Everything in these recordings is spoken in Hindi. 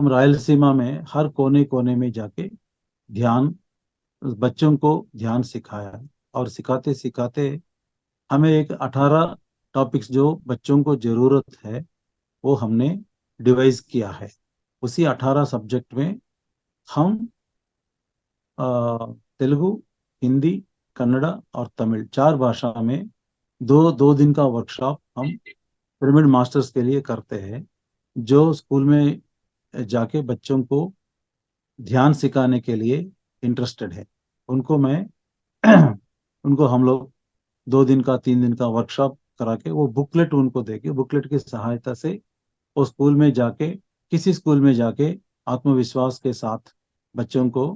हम रायलसीमा में हर कोने कोने में जाके ध्यान, बच्चों को ध्यान सिखाया। और सिखाते सिखाते हमें एक 18 टॉपिक्स जो बच्चों को जरूरत है वो हमने डिवाइस किया है। उसी 18 सब्जेक्ट में हम अ, तेलुगु, हिंदी, कन्नड़ा और तमिल 4 भाषा में दो दो दिन का वर्कशॉप हम पिरामिड मास्टर्स के लिए करते हैं, जो स्कूल में जाके बच्चों को ध्यान सिखाने के लिए इंटरेस्टेड है। उनको मैं उनको हम लोग 2 दिन का 3 दिन का वर्कशॉप करा के वो बुकलेट उनको देके, बुकलेट की सहायता से वो स्कूल में जाके, किसी स्कूल में जाके आत्मविश्वास के साथ बच्चों को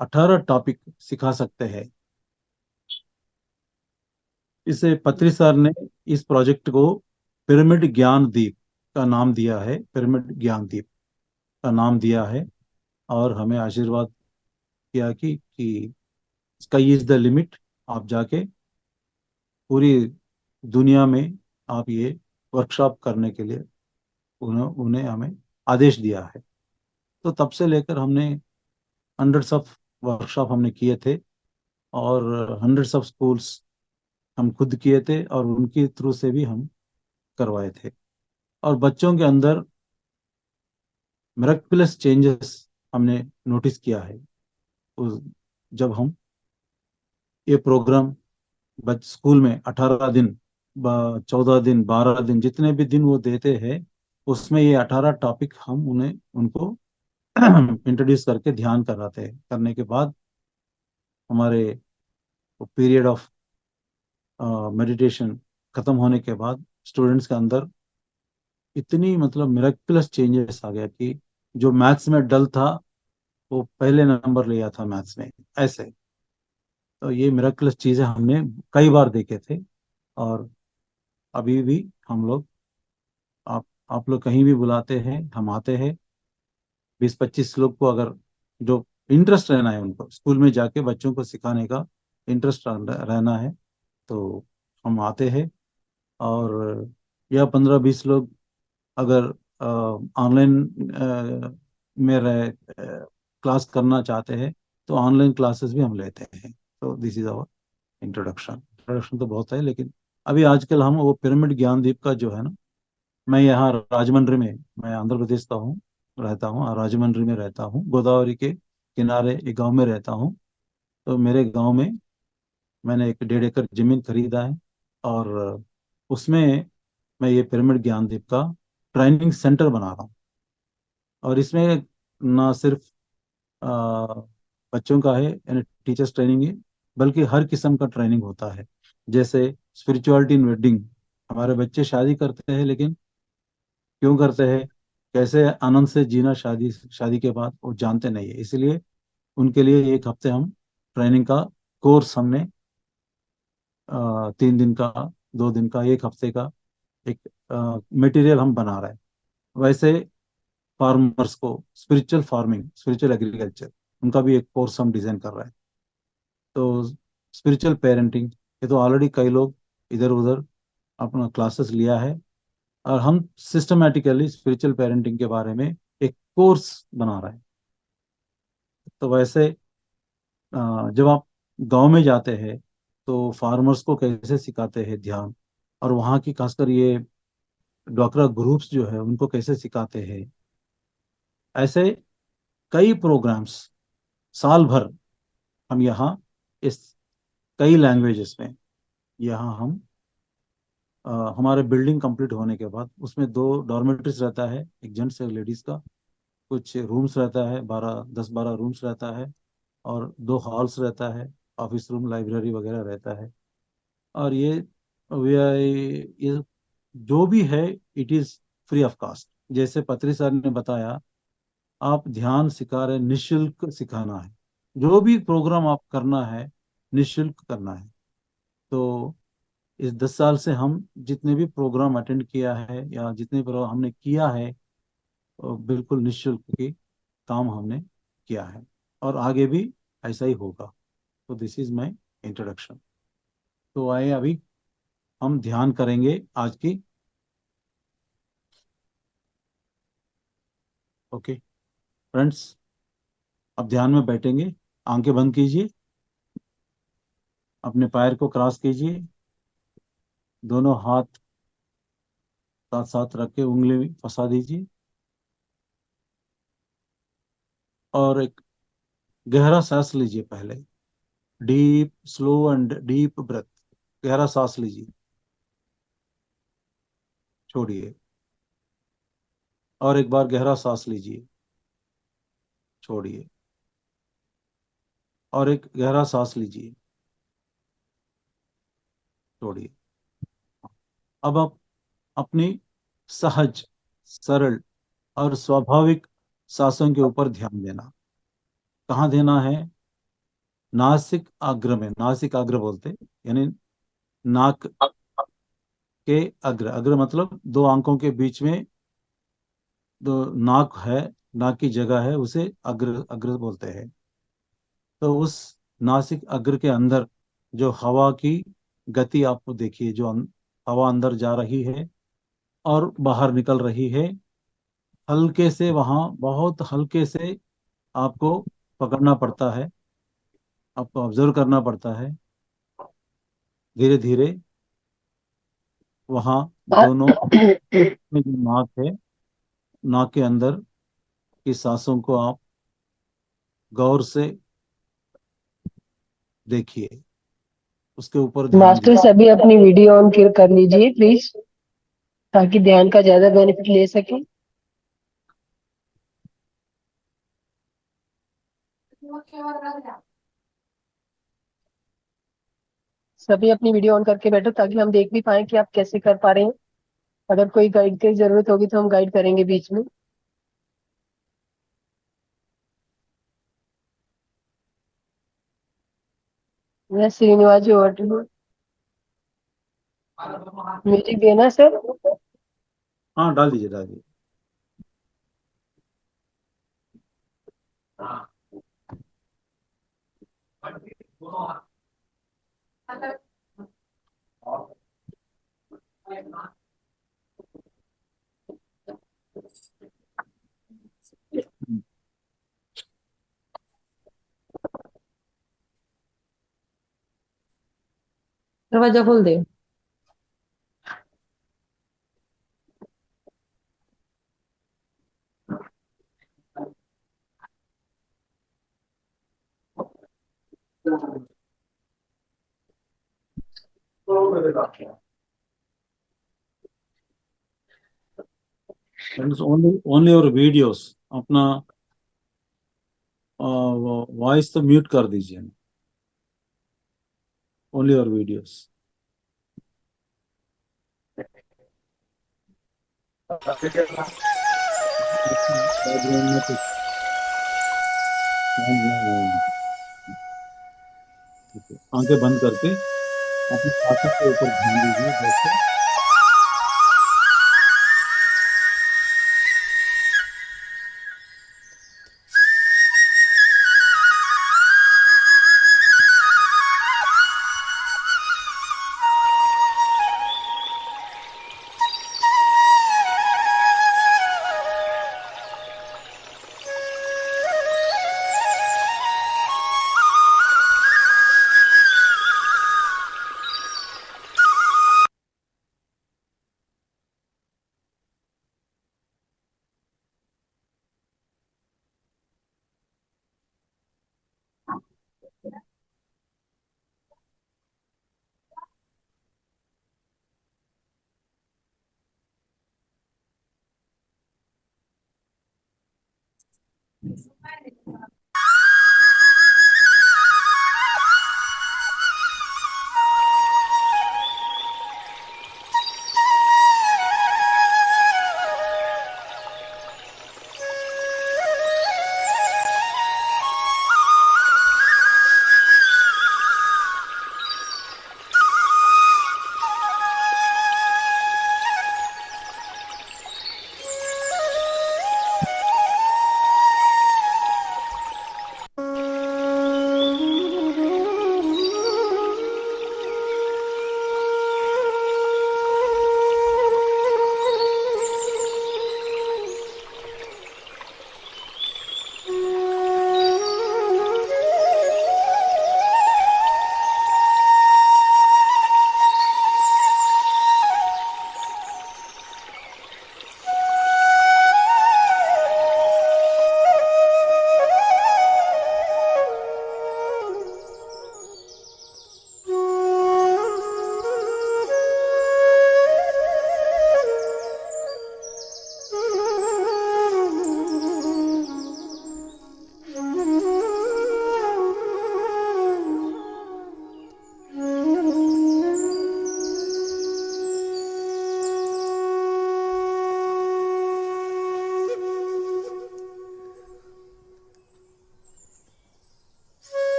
18 टॉपिक सिखा सकते हैं। इसे पत्री सर ने इस प्रोजेक्ट को पिरामिड ज्ञान द्वीप का नाम दिया है, पिरामिड ज्ञान द्वीप का नाम दिया है। और हमें आशीर्वाद किया कि स्काई इज द लिमिट, आप जाके पूरी दुनिया में आप ये वर्कशॉप करने के लिए उन्हें उन्हें हमें आदेश दिया है। तो तब से लेकर हमने हंड्रेड्स ऑफ वर्कशॉप हमने किए थे, और हंड्रेड्स ऑफ स्कूल्स हम खुद किए थे, और उनके थ्रू से भी हम करवाए थे। और बच्चों के अंदर मिरेक्युलस चेंजेस हमने नोटिस किया है। उस जब हम ये प्रोग्राम बच स्कूल में 18 दिन, 14 दिन, 12 दिन, जितने भी दिन वो देते हैं, उसमें ये 18 टॉपिक हम उन्हें उनको इंट्रोड्यूस करके ध्यान कराते हैं। करने के बाद हमारे पीरियड ऑफ मेडिटेशन खत्म होने के बाद स्टूडेंट्स के अंदर इतनी मतलब मिरेक्युलस चेंजेस आ गया कि जो मैथ्स में डल था वो पहले नंबर लिया था मैथ्स में, ऐसे। तो ये मिरेक्युलस चीजें हमने कई बार देखे थे। और अभी भी हम लोग, आप लोग कहीं भी बुलाते हैं हम आते हैं। 20-25 लोग को अगर जो इंटरेस्ट रहना है, उनको स्कूल में जाके बच्चों को सिखाने का इंटरेस्ट रहना है, तो हम आते हैं। और या 15-20 लोग अगर ऑनलाइन में रह क्लास करना चाहते हैं, तो ऑनलाइन क्लासेस भी हम लेते हैं। तो this is our introduction. Introduction तो बहुत है, लेकिन अभी आजकल हम वो पिरामिड ज्ञानदीप का जो है ना, मैं यहाँ राजमंड्री में, मैं आंध्र प्रदेश का हूँ, रहता हूँ, और राजमंड्री में रहता हूँ, गोदावरी के किनारे एक गांव में रहता हूँ। तो मेरे गांव में मैंने एक 1.5 एकड़ जमीन खरीदा है, और उसमें मैं ये पिरामिड ज्ञानदीप का ट्रेनिंग सेंटर बना रहा हूँ। और इसमें ना सिर्फ अ, बच्चों का है यानी टीचर्स ट्रेनिंग है, बल्कि हर किस्म का ट्रेनिंग होता है। जैसे स्पिरिचुअलिटी इन वेडिंग, हमारे बच्चे शादी करते हैं, लेकिन क्यों करते हैं, कैसे आनंद से जीना शादी शादी के बाद, वो जानते नहीं है। इसलिए उनके लिए 1 हफ्ते हम ट्रेनिंग का कोर्स हमने 3 दिन का, 2 दिन का, 1 हफ्ते का एक मटेरियल हम बना रहे हैं। वैसे फार्मर्स को स्पिरिचुअल फार्मिंग, स्पिरिचुअल एग्रीकल्चर, उनका भी एक कोर्स हम डिजाइन कर रहे हैं। तो स्पिरिचुअल पेरेंटिंग, ये तो ऑलरेडी कई लोग इधर उधर अपना क्लासेस लिया है, और हम सिस्टमेटिकली स्पिरिचुअल पेरेंटिंग के बारे में एक कोर्स बना रहे हैं। तो वैसे जब आप गांव में जाते हैं, तो फार्मर्स को कैसे सिखाते हैं ध्यान, और वहाँ की खासकर ये डोकरा ग्रुप्स जो है उनको कैसे सिखाते हैं, ऐसे कई प्रोग्राम्स साल भर हम यहाँ इस कई लैंग्वेजेस में यहाँ हम हमारे बिल्डिंग कंप्लीट होने के बाद उसमें 2 डॉर्मेट्रीज रहता है, एक जेंट्स एक लेडीज का। कुछ रूम्स रहता है, 10-12 रूम्स रहता है, और 2 हॉल्स रहता है, ऑफिस रूम, लाइब्रेरी वगैरह रहता है। और ये जो भी है, it is free of cost. जैसे पत्री सर ने बताया, आप ध्यान सिखा रहे, निशुल्क सिखाना है। जो भी प्रोग्राम आप करना है, निशुल्क करना है। तो इस 10 साल से हम जितने भी प्रोग्राम अटेंड किया है, या जितने प्रोग्राम हमने किया है, वो बिल्कुल निशुल्क ही काम हमने किया है, और आगे भी ऐसा ही होगा। तो दिस इज माय इंट्रोडक्शन। तो आइए अभी हम ध्यान करेंगे आज की। ओके फ्रेंड्स, अब ध्यान में बैठेंगे। आंखें बंद कीजिए, अपने पैर को क्रॉस कीजिए, दोनों हाथ साथ साथ रख के उंगली फंसा दीजिए, और एक गहरा सांस लीजिए पहले। Deep, slow and deep breath. गहरा सांस लीजिए, छोड़िए। और एक बार गहरा सांस लीजिए, छोड़िए। और एक गहरा सांस लीजिए, छोड़िए। अब आप अपनी सहज, सरल और स्वाभाविक सांसों के ऊपर ध्यान देना। कहाँ देना है? नासिक अग्र में। नासिक अग्र बोलते हैं, यानी नाक के अग्र। अग्र मतलब दो आंखों के बीच में जो नाक है, नाक की जगह है, उसे अग्र अग्र बोलते हैं। तो उस नासिक अग्र के अंदर जो हवा की गति आपको देखिए, जो हवा अंदर जा रही है और बाहर निकल रही है, हल्के से, वहां बहुत हल्के से आपको पकड़ना पड़ता है, आपको ऑब्जर्व करना पड़ता है। धीरे धीरे वहां दोनों में जो नाक है, नाक के अंदर की सांसों को आप गौर से देखिए, उसके ऊपर ध्यान मास्टर दीजिए। सभी अपनी वीडियो ऑन कर लीजिए प्लीज, ताकि ध्यान का ज्यादा बेनिफिट ले सके। सभी अपनी वीडियो ऑन करके बैठो, ताकि हम देख भी पाए कि आप कैसे कर पा रहे हैं। अगर कोई गाइड की जरूरत होगी तो हम गाइड करेंगे बीच में। मैं श्रीनिवास जी ओवर टू। म्यूजिक देना सर। हाँ, डाल दीजिए, डाल दीजिए। दरवाजा खोल दे। ओनली और वीडियोस, अपना वॉइस तो म्यूट कर दीजिए। ओनली और वीडियोस। बैकग्राउंड में कुछ sound ना हो। ठीक है। आंखें बंद करके अपनी सांसों के ऊपर ध्यान दीजिए, जैसे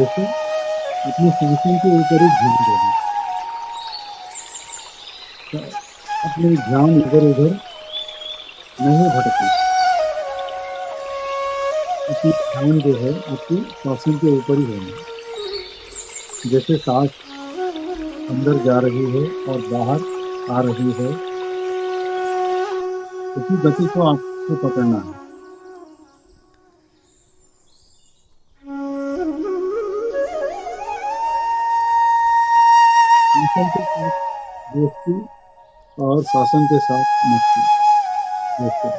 जैसे अपने सांसों के ऊपर ही ध्यान देना, तो अपने ध्यान इधर उधर नहीं भटकना, अपनी ध्यान जो है आपकी सांसों के ऊपर ही रहना। जैसे सांस अंदर जा रही है और बाहर आ रही है, उसी गति को आपको पकड़ना है। सांसों के साथ दोस्ती और शासन के साथ मस्ती, जैसे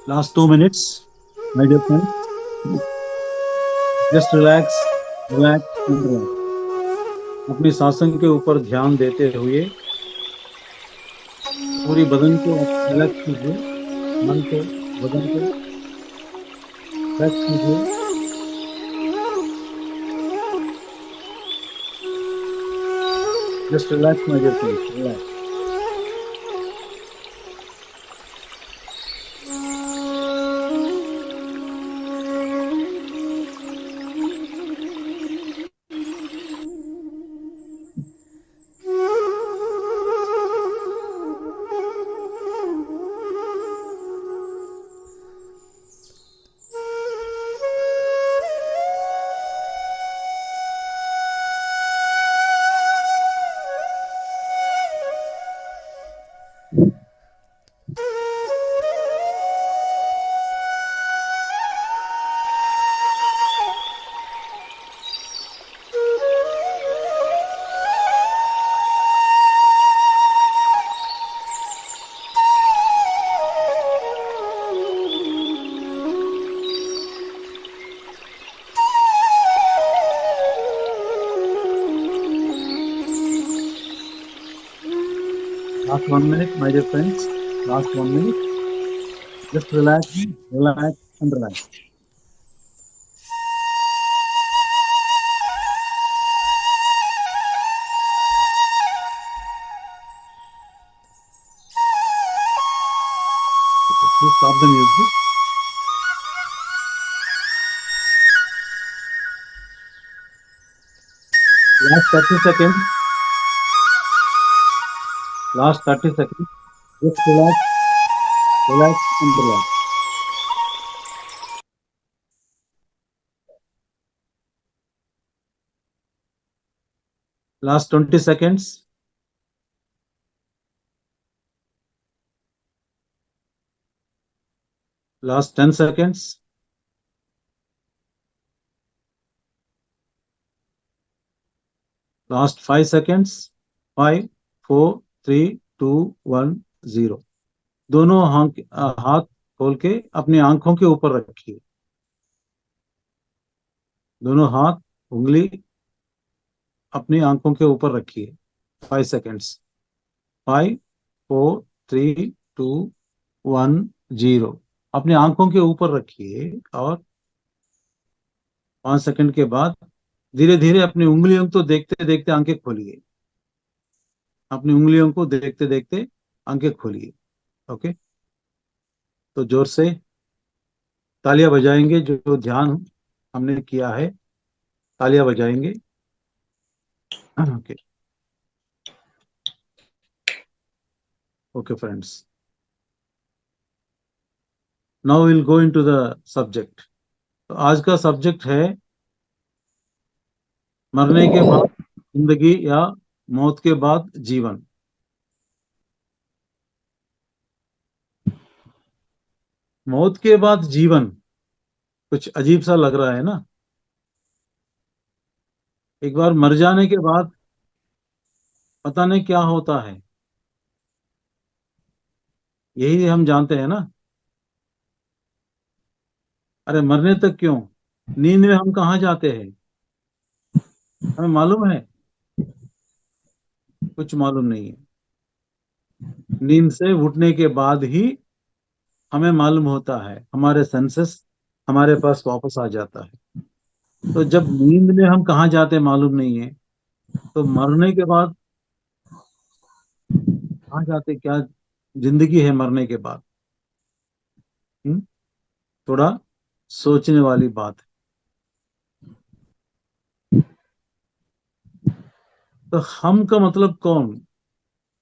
last 2 minutes my dear friend, just relax, relax and relax. अपनी सांसन के ऊपर ध्यान देते हुए पूरी बदन को रिलैक्स कीजिए, मन को, बदन को रिलैक्स कीजिए। Just relax my dear friend, relax. Last 1 minute, my dear friends. Last 1 minute. Just relax, relax, and relax. Okay, please stop the music. Last 30 seconds. Last 30 seconds. Just relax, relax, and relax. Last 20 seconds. Last 10 seconds. Last 5 seconds. 5, 4, 3, 2, 1, 0. दोनों हाथ खोल के अपनी आंखों के ऊपर रखिए। दोनों हाथ, उंगली अपनी आंखों के ऊपर रखिए। 5 सेकेंड्स। 5, 4, 3, 2, 1, 0। अपनी आंखों के ऊपर रखिए और 5 सेकंड के बाद धीरे धीरे अपनी उंगलियों को देखते देखते आंखें खोलिए। अपनी उंगलियों को देखते देखते आंखें खोलिए। ओके, तो जोर से तालियां बजाएंगे। जो ध्यान हमने किया है, तालियां बजाएंगे। Okay, okay friends, now will go into the subject. तो आज का सब्जेक्ट है मरने के बाद जिंदगी या मौत के बाद जीवन। मौत के बाद जीवन कुछ अजीब सा लग रहा है ना। एक बार मर जाने के बाद पता नहीं क्या होता है, यही हम जानते हैं ना। अरे मरने तक क्यों, नींद में हम कहाँ जाते हैं, हमें मालूम है? कुछ मालूम नहीं है। नींद से उठने के बाद ही हमें मालूम होता है, हमारे सेंसेस हमारे पास वापस आ जाता है। तो जब नींद में हम कहाँ जाते मालूम नहीं है, तो मरने के बाद कहाँ जाते, क्या जिंदगी है मरने के बाद? हम्म? थोड़ा सोचने वाली बात है। तो हम का मतलब कौन,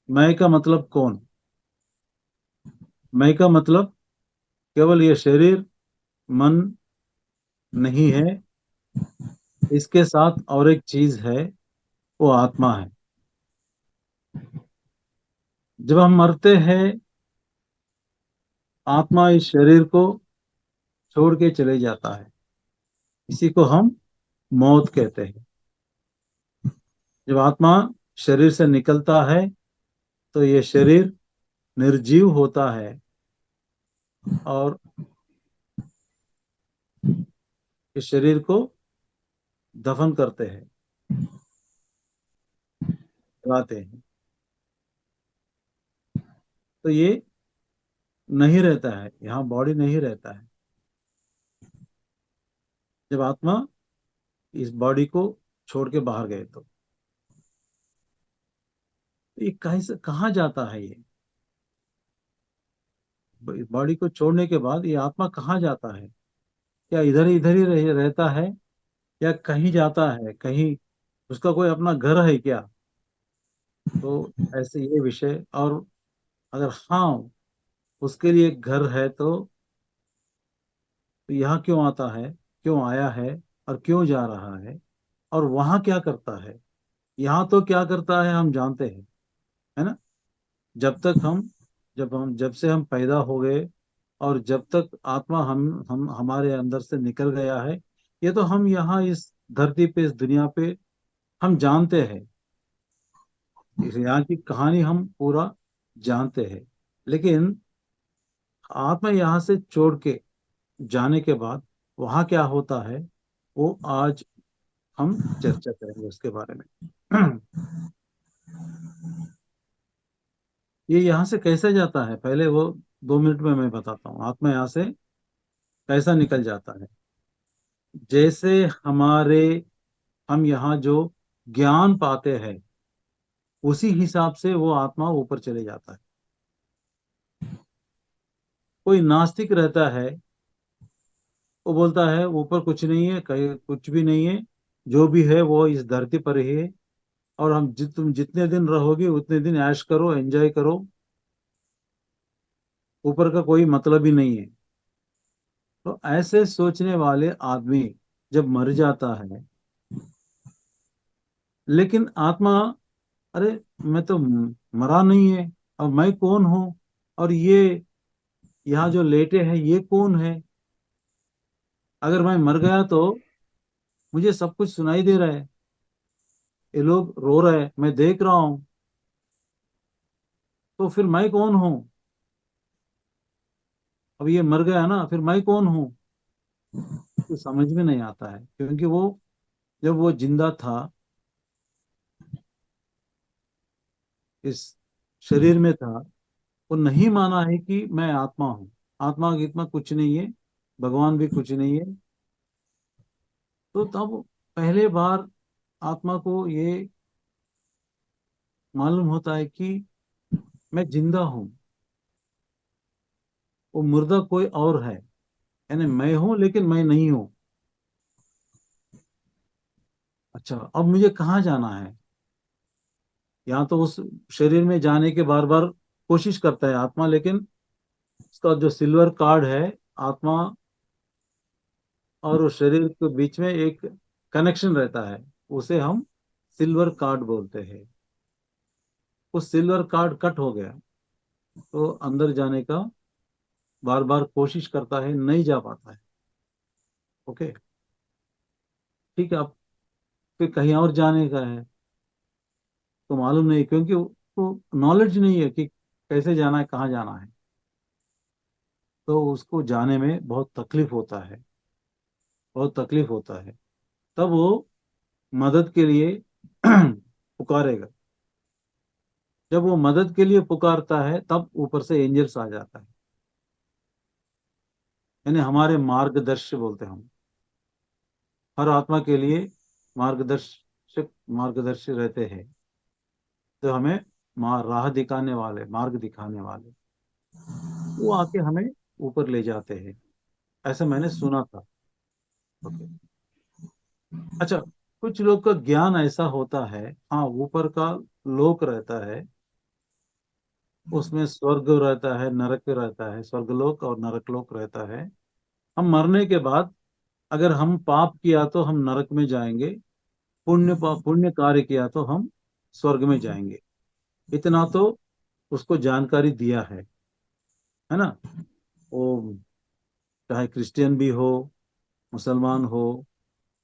मैं का मतलब कौन? मैं का मतलब केवल ये शरीर, मन नहीं है, इसके साथ और एक चीज है, वो आत्मा है। जब हम मरते हैं, आत्मा इस शरीर को छोड़ के चले जाता है। इसी को हम मौत कहते हैं। जब आत्मा शरीर से निकलता है तो ये शरीर निर्जीव होता है, और इस शरीर को दफन करते हैं, जलाते हैं। तो ये नहीं रहता है, यहाँ बॉडी नहीं रहता है जब आत्मा इस बॉडी को छोड़ के बाहर गए। तो ये कहीं से कहाँ जाता है ये? बॉडी को छोड़ने के बाद ये आत्मा कहाँ जाता है? क्या इधर ही रहता है, या कहीं जाता है कहीं? उसका कोई अपना घर है क्या? तो ऐसे ये विषय। और अगर हाँ, उसके लिए एक घर है, तो यहाँ क्यों आता है, क्यों आया है, और क्यों जा रहा है, और वहां क्या करता है? यहाँ तो क्या करता है हम जानते हैं, है ना? जब तक हम जब से हम पैदा हो गए, और जब तक आत्मा हम हमारे अंदर से निकल गया है, ये तो हम यहाँ इस धरती पे, इस दुनिया पे हम जानते हैं। इस यहाँ की कहानी हम पूरा जानते हैं। लेकिन आत्मा यहाँ से छोड़ के जाने के बाद वहां क्या होता है, वो आज हम चर्चा करेंगे उसके बारे में। ये यहाँ से कैसे जाता है, पहले वो 2 मिनट में मैं बताता हूँ। आत्मा यहाँ से कैसा निकल जाता है। जैसे हमारे हम यहाँ जो ज्ञान पाते हैं, उसी हिसाब से वो आत्मा ऊपर चले जाता है। कोई नास्तिक रहता है, वो बोलता है ऊपर कुछ नहीं है, कहीं कुछ भी नहीं है, जो भी है वो इस धरती पर ही है, और तुम जितने दिन रहोगे उतने दिन ऐश करो, एंजॉय करो, ऊपर का कोई मतलब ही नहीं है। तो ऐसे सोचने वाले आदमी जब मर जाता है, लेकिन आत्मा, अरे मैं तो मरा नहीं है, अब मैं कौन हूँ, और ये यहाँ जो लेटे हैं ये कौन है? अगर मैं मर गया तो मुझे सब कुछ सुनाई दे रहा है, ये लोग रो रहे हैं, मैं देख रहा हूँ, तो फिर मैं कौन हूँ? अब ये मर गया ना, फिर मैं कौन हूँ? तो समझ में नहीं आता है, क्योंकि वो जब वो जिंदा था, इस शरीर में था, वो नहीं माना है कि मैं आत्मा हूँ। आत्मा गीत्मा कुछ नहीं है, भगवान भी कुछ नहीं है। तो तब पहले बार आत्मा को ये मालूम होता है कि मैं जिंदा हूँ, वो मुर्दा कोई और है, यानी मैं हूँ लेकिन मैं नहीं हूँ। अच्छा, अब मुझे कहाँ जाना है? यहाँ तो उस शरीर में जाने के बार बार कोशिश करता है आत्मा, लेकिन उसका जो सिल्वर कार्ड है, आत्मा और उस शरीर के बीच में एक कनेक्शन रहता है, उसे हम सिल्वर कार्ड बोलते हैं। वो सिल्वर कार्ड कट हो गया, तो अंदर जाने का बार बार कोशिश करता है, नहीं जा पाता है। ओके, ठीक है। अब फिर कहीं और जाने का है, तो मालूम नहीं, क्योंकि उसको नॉलेज नहीं है कि कैसे जाना है, कहाँ जाना है। तो उसको जाने में बहुत तकलीफ होता है, बहुत तकलीफ होता है। तब वो मदद के लिए पुकारेगा। जब वो मदद के लिए पुकारता है, तब ऊपर से एंजल्स आ जाता है, यानी हमारे मार्गदर्शी बोलते हैं हम। हर आत्मा के लिए मार्गदर्शक, मार्गदर्शी रहते हैं, तो हमें राह दिखाने वाले, मार्ग दिखाने वाले, वो आके हमें ऊपर ले जाते हैं। ऐसा मैंने सुना था। ओके। अच्छा, कुछ लोग का ज्ञान ऐसा होता है, हाँ, ऊपर का लोक रहता है, उसमें स्वर्ग रहता है, नरक रहता है, स्वर्गलोक और नरकलोक रहता है। हम मरने के बाद अगर हम पाप किया तो हम नरक में जाएंगे, पुण्य कार्य किया तो हम स्वर्ग में जाएंगे। इतना तो उसको जानकारी दिया है ना? वो चाहे क्रिश्चियन भी हो, मुसलमान हो,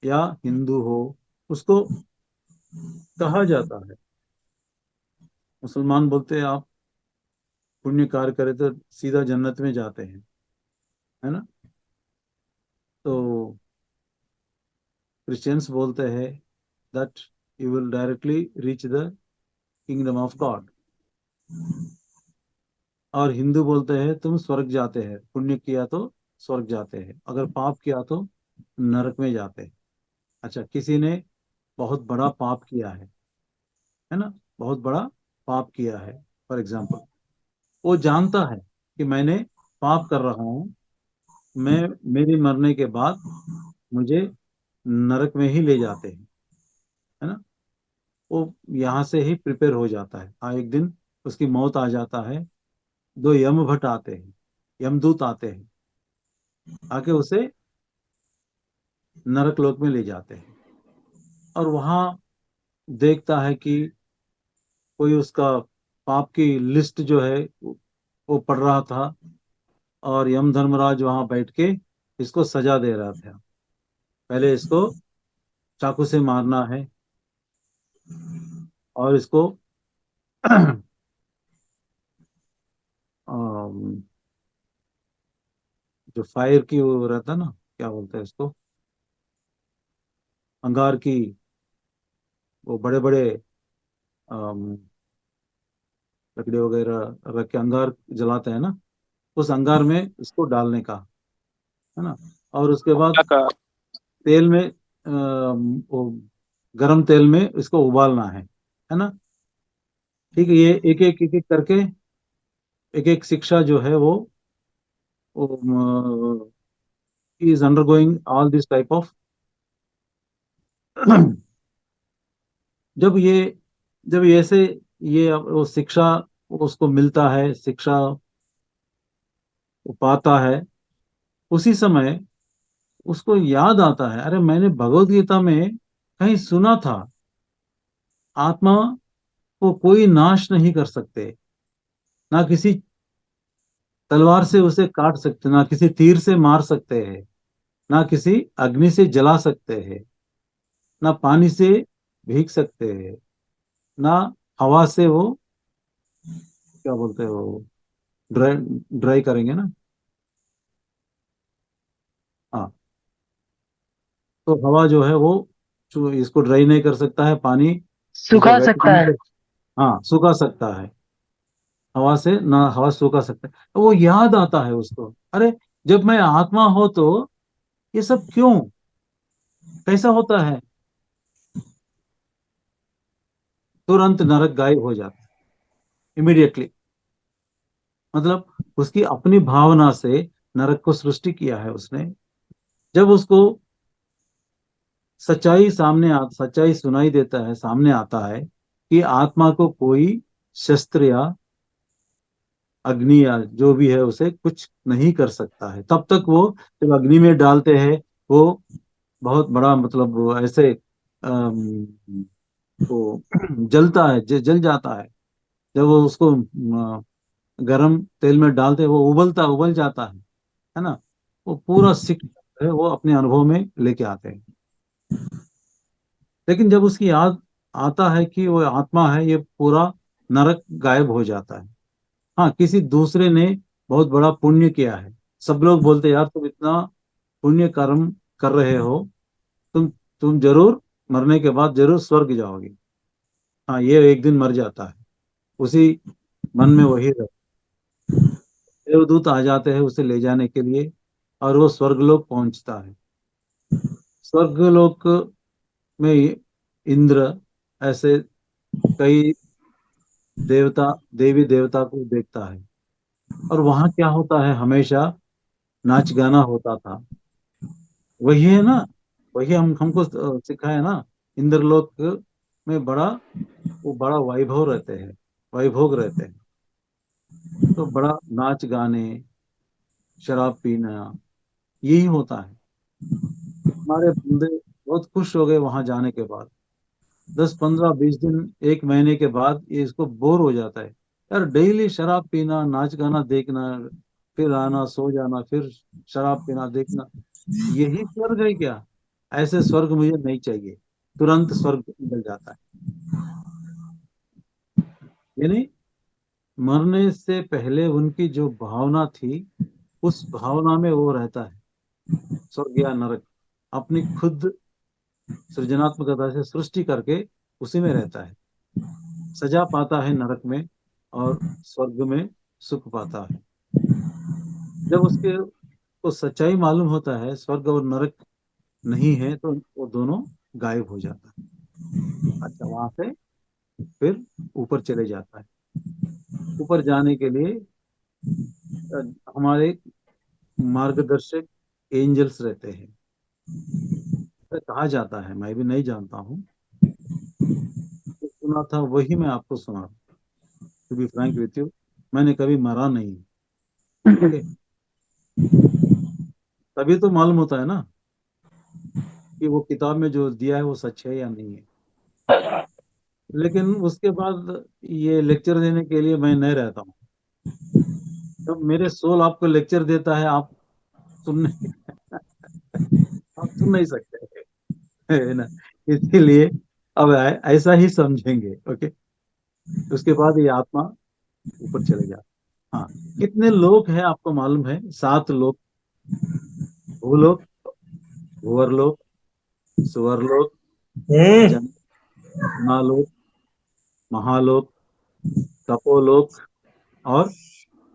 या हिंदू हो, उसको कहा जाता है। मुसलमान बोलते हैं आप पुण्य कार्य करें तो सीधा जन्नत में जाते हैं, है ना। तो क्रिश्चियंस बोलते हैं that you will directly reach the kingdom of God, और हिंदू बोलते हैं तुम स्वर्ग जाते हैं, पुण्य किया तो स्वर्ग जाते हैं, अगर पाप किया तो नरक में जाते हैं। अच्छा, किसी ने बहुत बड़ा पाप किया है ना, बहुत बड़ा पाप किया है, फॉर एग्जाम्पल, वो जानता है कि मैंने पाप कर रहा हूँ, मैं मेरे मरने के बाद मुझे नरक में ही ले जाते हैं, है ना। वो यहाँ से ही प्रिपेयर हो जाता है, हाँ एक दिन उसकी मौत आ जाता है, दो यम भट्ट आते हैं, यमदूत आते हैं, आके उसे नरक लोक में ले जाते हैं, और वहां देखता है कि कोई उसका पाप की लिस्ट जो है वो पढ़ रहा था, और यम धर्मराज वहां बैठ के इसको सजा दे रहा था, पहले इसको चाकू से मारना है, और इसको अम, जो फायर की वो रहता है ना, क्या बोलते हैं इसको, अंगार की, वो बड़े बड़े लकड़ी वगैरह रख के अंगार जलाते हैं ना, उस अंगार में इसको डालने का, है ना। और उसके बाद का तेल में वो गरम तेल में इसको उबालना है ना। ठीक है, ये एक एक करके एक एक शिक्षा जो है वो is undergoing all this type of जब ये जब ये ऐसे ये वो शिक्षा उसको मिलता है, शिक्षा वो पाता है, उसी समय उसको याद आता है, अरे मैंने भगवत गीता में कहीं सुना था, आत्मा को कोई नाश नहीं कर सकते, ना किसी तलवार से उसे काट सकते, ना किसी तीर से मार सकते हैं, ना किसी अग्नि से जला सकते हैं, ना पानी से भीग सकते हैं, ना हवा से वो क्या बोलते हैं वो ड्राई ड्राई करेंगे ना। हाँ, तो हवा जो है वो जो इसको ड्राई नहीं कर सकता है, पानी इसको सुखा वेट सकता नहीं है। कर, हाँ सुखा सकता है, हवा से ना हवा सुखा सकता है, तो वो याद आता है उसको, अरे जब मैं आत्मा हो तो ये सब क्यों, कैसा होता है, तुरंत नरक गायब हो जाता है, इमीडिएटली। मतलब उसकी अपनी भावना से नरक को सृष्टि किया है उसने। जब उसको सच्चाई सुनाई देता है, सामने आता है कि आत्मा को कोई शस्त्र या अग्नि या जो भी है उसे कुछ नहीं कर सकता है, तब तक वो जब अग्नि में डालते हैं, वो बहुत बड़ा मतलब वो ऐसे वो जलता है, जल जाता है। जब वो उसको गरम तेल में डालते हैं, वो उबल जाता है ना। वो पूरा सीख है, वो अपने अनुभव में लेके आते हैं। लेकिन जब उसकी याद आता है कि वो आत्मा है, ये पूरा नरक गायब हो जाता है। हाँ, किसी दूसरे ने बहुत बड़ा पुण्य किया है, सब लोग बोलते हैं, यार तुम इतना पुण्य कर्म कर रहे हो, तुम तुम जरूर मरने के बाद जरूर स्वर्ग जाओगे। हाँ, ये एक दिन मर जाता है, उसी मन में वही रहे, देवदूत आ जाते हैं उसे ले जाने के लिए, और वो स्वर्गलोक पहुंचता है। स्वर्गलोक में इंद्र ऐसे कई देवता देवी देवता को देखता है, और वहां क्या होता है, हमेशा नाच गाना होता था। वही है ना, वही हमको सिखाया ना, इंद्रलोक में बड़ा वैभव रहते हैं, वैभोग रहते हैं, तो बड़ा नाच गाने, शराब पीना, यही होता है। हमारे बंदे बहुत खुश हो गए वहां जाने के बाद, 10 15 20 दिन, एक महीने के बाद ये इसको बोर हो जाता है, यार डेली शराब पीना, नाच गाना देखना, फिर आना सो जाना, फिर शराब पीना देखना, यही स्वर्ग है क्या, ऐसे स्वर्ग मुझे नहीं चाहिए, तुरंत स्वर्ग मिल जाता है। यानी मरने से पहले उनकी जो भावना थी उस भावना में वो रहता है, स्वर्ग या नरक, अपनी खुद सृजनात्मकता से सृष्टि करके उसी में रहता है। सजा पाता है नरक में और स्वर्ग में सुख पाता है। जब उसके को सच्चाई मालूम होता है, स्वर्ग और नरक नहीं है, तो वो दोनों गायब हो जाता है। अच्छा, वहां से फिर ऊपर चले जाता है। ऊपर जाने के लिए अ, हमारे मार्गदर्शक एंजल्स रहते हैं, ऐसा कहा जाता है, मैं भी नहीं जानता हूँ। जो सुना था वही मैं आपको सुना, to be frank with you. मैंने कभी मरा नहीं। ओके, तभी तो मालूम होता है ना कि वो किताब में जो दिया है वो सच है या नहीं है। लेकिन उसके बाद ये लेक्चर देने के लिए मैं नहीं रहता हूँ। जब मेरे सोल आपको लेक्चर देता है, आप सुन आप सुन नहीं सकते, है ना। इसीलिए अब ऐसा ही समझेंगे। ओके, उसके बाद ये आत्मा ऊपर चले जाता। हाँ, कितने लोग हैं आपको मालूम है? 7 लोग। भूलोक, भूवरलोक, सुवरलोक, हम्म। जनालोक, महालोक, तपोलोक और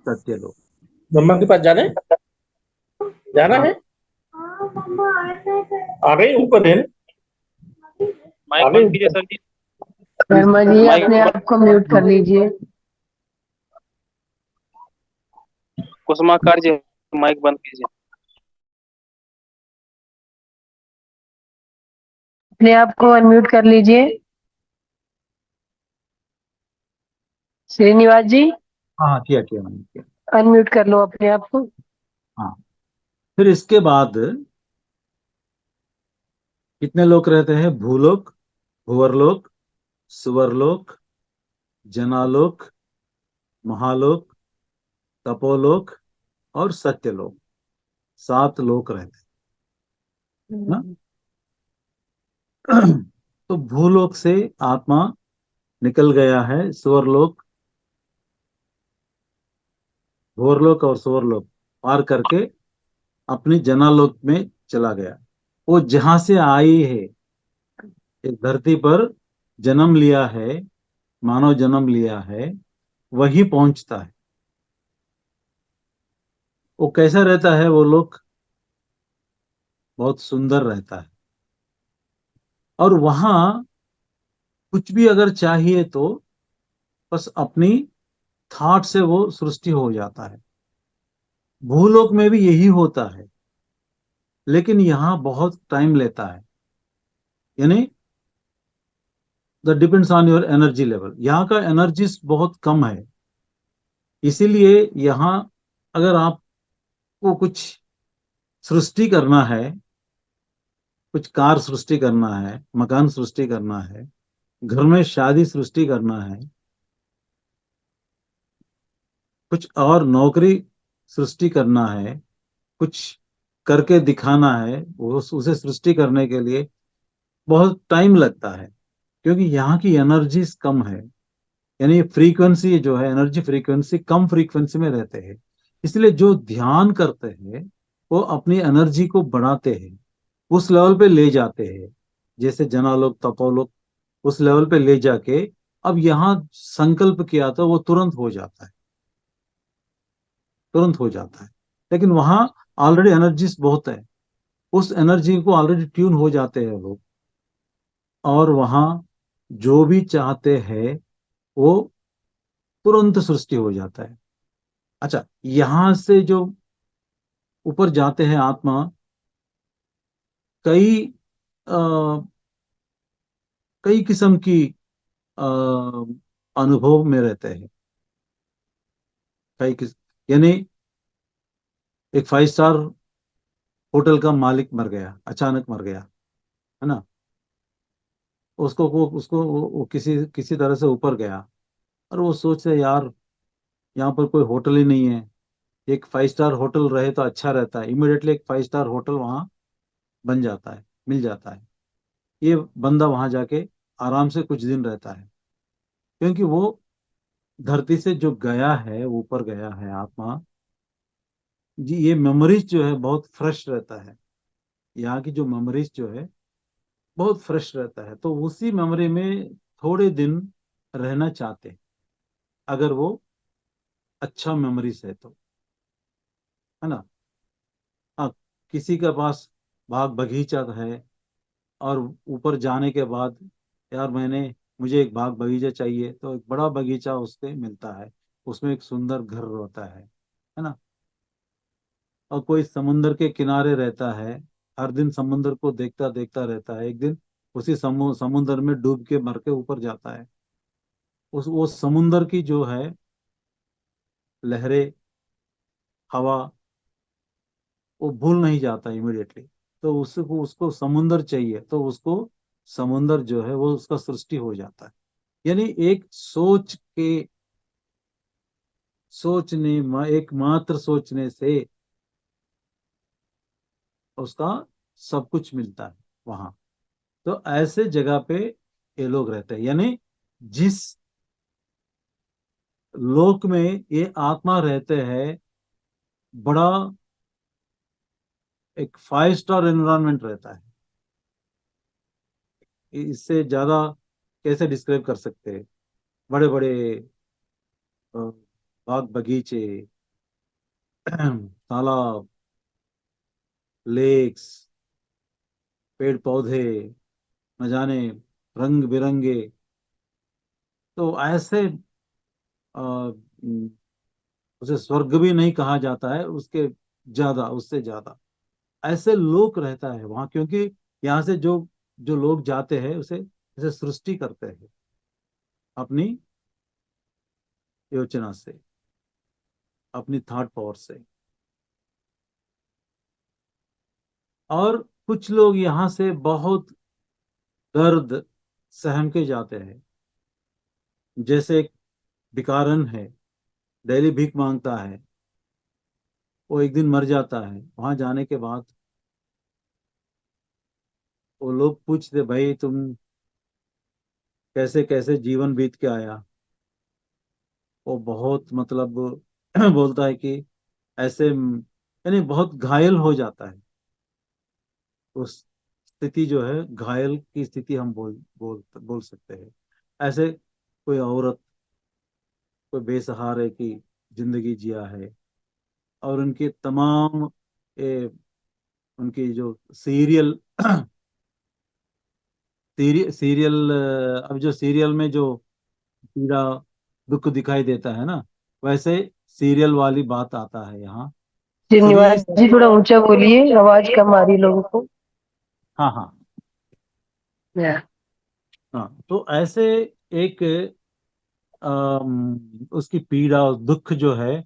सत्यलोक। मम्मा के पास जाना है, जाना हाँ, है। आ गई ऊपर है ना? आ माइक गई बंद कीजिए ऊपर। सर जी। शर्मा जी माइक अपने आप को म्यूट कर लीजिए। कुसुमाकार जी, माइक बंद कीजिए। अपने आप को अनम्यूट कर लीजिए। श्रीनिवास जी, हाँ, हाँ, किया किया मैंने किया। अनम्यूट कर लो अपने आप को। हाँ, फिर इसके बाद कितने लोग रहते हैं? भूलोक, भूवरलोक, सुवरलोक, जनालोक, महालोक, तपोलोक और सत्यलोक। 7 लोक रहते हैं ना। तो भूलोक से आत्मा निकल गया है, सुवरलोक, भूवरलोक और सुवरलोक पार करके अपनी जनालोक में चला गया। वो जहां से आई है, इस धरती पर जन्म लिया है, मानव जन्म लिया है, वही पहुंचता है। वो कैसा रहता है? वो लोग बहुत सुंदर रहता है। और वहां कुछ भी अगर चाहिए तो बस अपनी थॉट से वो सृष्टि हो जाता है। भूलोक में भी यही होता है, लेकिन यहाँ बहुत टाइम लेता है। यानी the depends on your energy level. यहाँ का एनर्जी बहुत कम है, इसीलिए यहाँ अगर आपको कुछ सृष्टि करना है, कुछ कार सृष्टि करना है, मकान सृष्टि करना है, घर में शादी सृष्टि करना है, कुछ और नौकरी सृष्टि करना है, कुछ करके दिखाना है, वो उसे सृष्टि करने के लिए बहुत टाइम लगता है, क्योंकि यहाँ की एनर्जी कम है। यानी फ्रीक्वेंसी जो है, एनर्जी फ्रीक्वेंसी कम फ्रीक्वेंसी में रहते हैं। इसलिए जो ध्यान करते हैं वो अपनी एनर्जी को बढ़ाते हैं, उस लेवल पे ले जाते हैं। जैसे जनालोक, तपोलोक, उस लेवल पे ले जाके अब यहाँ संकल्प किया तो वो तुरंत हो जाता है, तुरंत हो जाता है। लेकिन वहां ऑलरेडी एनर्जीज बहुत है, उस एनर्जी को ऑलरेडी ट्यून हो जाते हैं लोग, और वहां जो भी चाहते हैं वो तुरंत सृष्टि हो जाता है। अच्छा, यहां से जो ऊपर जाते हैं आत्मा, कई अ, कई किस्म की अ, अनुभव में रहते हैं। कई किस यानी एक 5 स्टार होटल का मालिक मर गया, अचानक मर गया, है ना। वो किसी किसी तरह से ऊपर गया, और वो सोचते यार यहाँ पर कोई होटल ही नहीं है, एक 5 स्टार होटल रहे तो अच्छा रहता है। इमिडिएटली एक 5 स्टार होटल वहाँ बन जाता है, मिल जाता है। ये बंदा वहां जाके आराम से कुछ दिन रहता है, क्योंकि वो धरती से जो गया है, ऊपर गया है आत्मा, जी ये मेमोरीज जो है बहुत फ्रेश रहता है, यहाँ की जो मेमोरीज जो है बहुत फ्रेश रहता है, तो उसी मेमोरी में थोड़े दिन रहना चाहते हैं, अगर वो अच्छा मेमोरीज है तो, है ना। हाँ, किसी के पास बाग बगीचा है, और ऊपर जाने के बाद यार मुझे एक बाग बगीचा चाहिए, तो एक बड़ा बगीचा उससे मिलता है, उसमें एक सुंदर घर होता है ना। और कोई समुंदर के किनारे रहता है, हर दिन समुंदर को देखता देखता रहता है, एक दिन उसी समुंदर में डूब के मर के ऊपर जाता है। उस वो समुंदर की जो है लहरें, हवा, वो भूल नहीं जाता इमिडिएटली। तो उसको उसको समुंदर चाहिए, तो उसको समुंदर जो है वो उसका सृष्टि हो जाता है। यानी एक एक मात्र सोचने से उसका सब कुछ मिलता है वहां। तो ऐसे जगह पे ये लोग रहते हैं, यानी जिस लोक में ये आत्मा रहते हैं, बड़ा एक 5 स्टार एनवायरनमेंट रहता है। इससे ज्यादा कैसे डिस्क्राइब कर सकते हैं? बड़े बड़े बाग बगीचे, तालाब, लेक्स, पेड़ पौधे, न जाने रंग बिरंगे। तो ऐसे उसे स्वर्ग भी नहीं कहा जाता है, उसके ज्यादा, उससे ज्यादा ऐसे लोग रहता है वहां, क्योंकि यहाँ से जो जो लोग जाते हैं उसे उसे सृष्टि करते हैं अपनी योजना से, अपनी थॉट पावर से। और कुछ लोग यहाँ से बहुत दर्द सहम के जाते हैं, जैसे एक भिखारन है, डेली भीख मांगता है, वो एक दिन मर जाता है। वहां जाने के बाद वो लोग पूछते, भाई तुम कैसे कैसे जीवन बीत के आया? वो बहुत मतलब बोलता है कि ऐसे यानी बहुत घायल हो जाता है। उस स्थिति जो है, घायल की स्थिति हम बोल सकते हैं। ऐसे कोई औरत, कोई बेसहारे की जिंदगी जिया है, और उनके तमाम ए, उनकी जो सीरियल सीरियल अब जो सीरियल में जो पीड़ा दुख दिखाई देता है ना, वैसे सीरियल वाली बात आता है यहाँ। जी श्री, निवास जी, थोड़ा ऊंचा बोलिए, आवाज कम आ रही है लोगों को। हाँ हाँ या, हाँ, तो ऐसे एक उसकी पीड़ा और दुख जो है,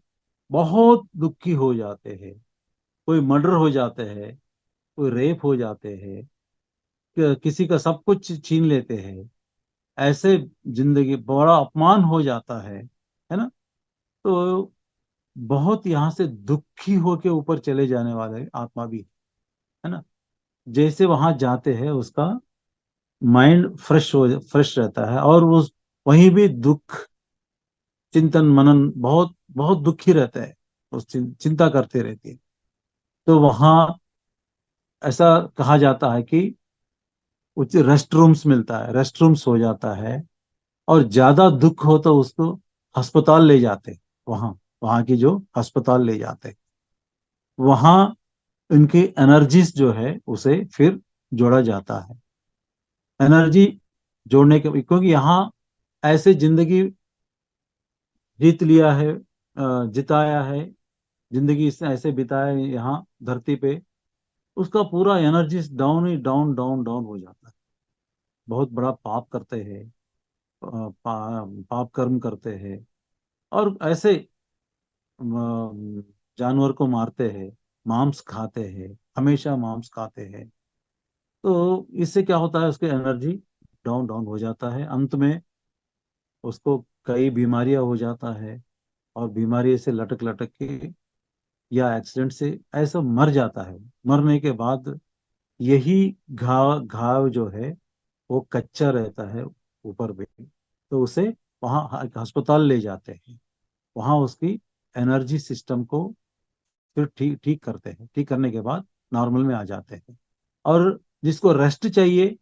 बहुत दुखी हो जाते हैं। कोई मर्डर हो जाते हैं, कोई रेप हो जाते हैं, किसी का सब कुछ छीन लेते हैं, ऐसे जिंदगी बड़ा अपमान हो जाता है ना। तो बहुत यहाँ से दुखी होके ऊपर चले जाने वाले आत्मा भी है ना। जैसे वहां जाते हैं उसका माइंड फ्रेश रहता है, और उस वहीं भी दुख, चिंतन मनन, बहुत बहुत दुखी रहता है, उस चिंता करते रहती है। तो वहां ऐसा कहा जाता है कि उस रेस्ट रूम्स मिलता है, रेस्ट रूम्स हो जाता है। और ज्यादा दुख हो तो उसको अस्पताल ले जाते, वहां वहां की जो अस्पताल ले जाते, वहां उनकी एनर्जीज जो है उसे फिर जोड़ा जाता है। एनर्जी जोड़ने के, क्योंकि यहाँ ऐसे जिंदगी जीत लिया है, जिताया है, जिंदगी इसने ऐसे बिताया है यहाँ धरती पे, उसका पूरा एनर्जी डाउन ही डाउन डाउन डाउन हो जाता है। बहुत बड़ा पाप करते हैं, पाप कर्म करते हैं, और ऐसे जानवर को मारते हैं, मांस खाते हैं, हमेशा मांस खाते हैं। तो इससे क्या होता है, उसकी एनर्जी डाउन डाउन हो जाता है, अंत में उसको कई बीमारियां हो जाता है, और बीमारी से लटक लटक के या एक्सीडेंट से ऐसा मर जाता है। मरने के बाद यही घाव घाव जो है वो कच्चा रहता है ऊपर में, तो उसे वहां अस्पताल ले जाते हैं, वहां उसकी एनर्जी सिस्टम को फिर ठीक ठीक करते हैं, ठीक करने के बाद नॉर्मल में आ जाते हैं। और जिसको रेस्ट चाहिए,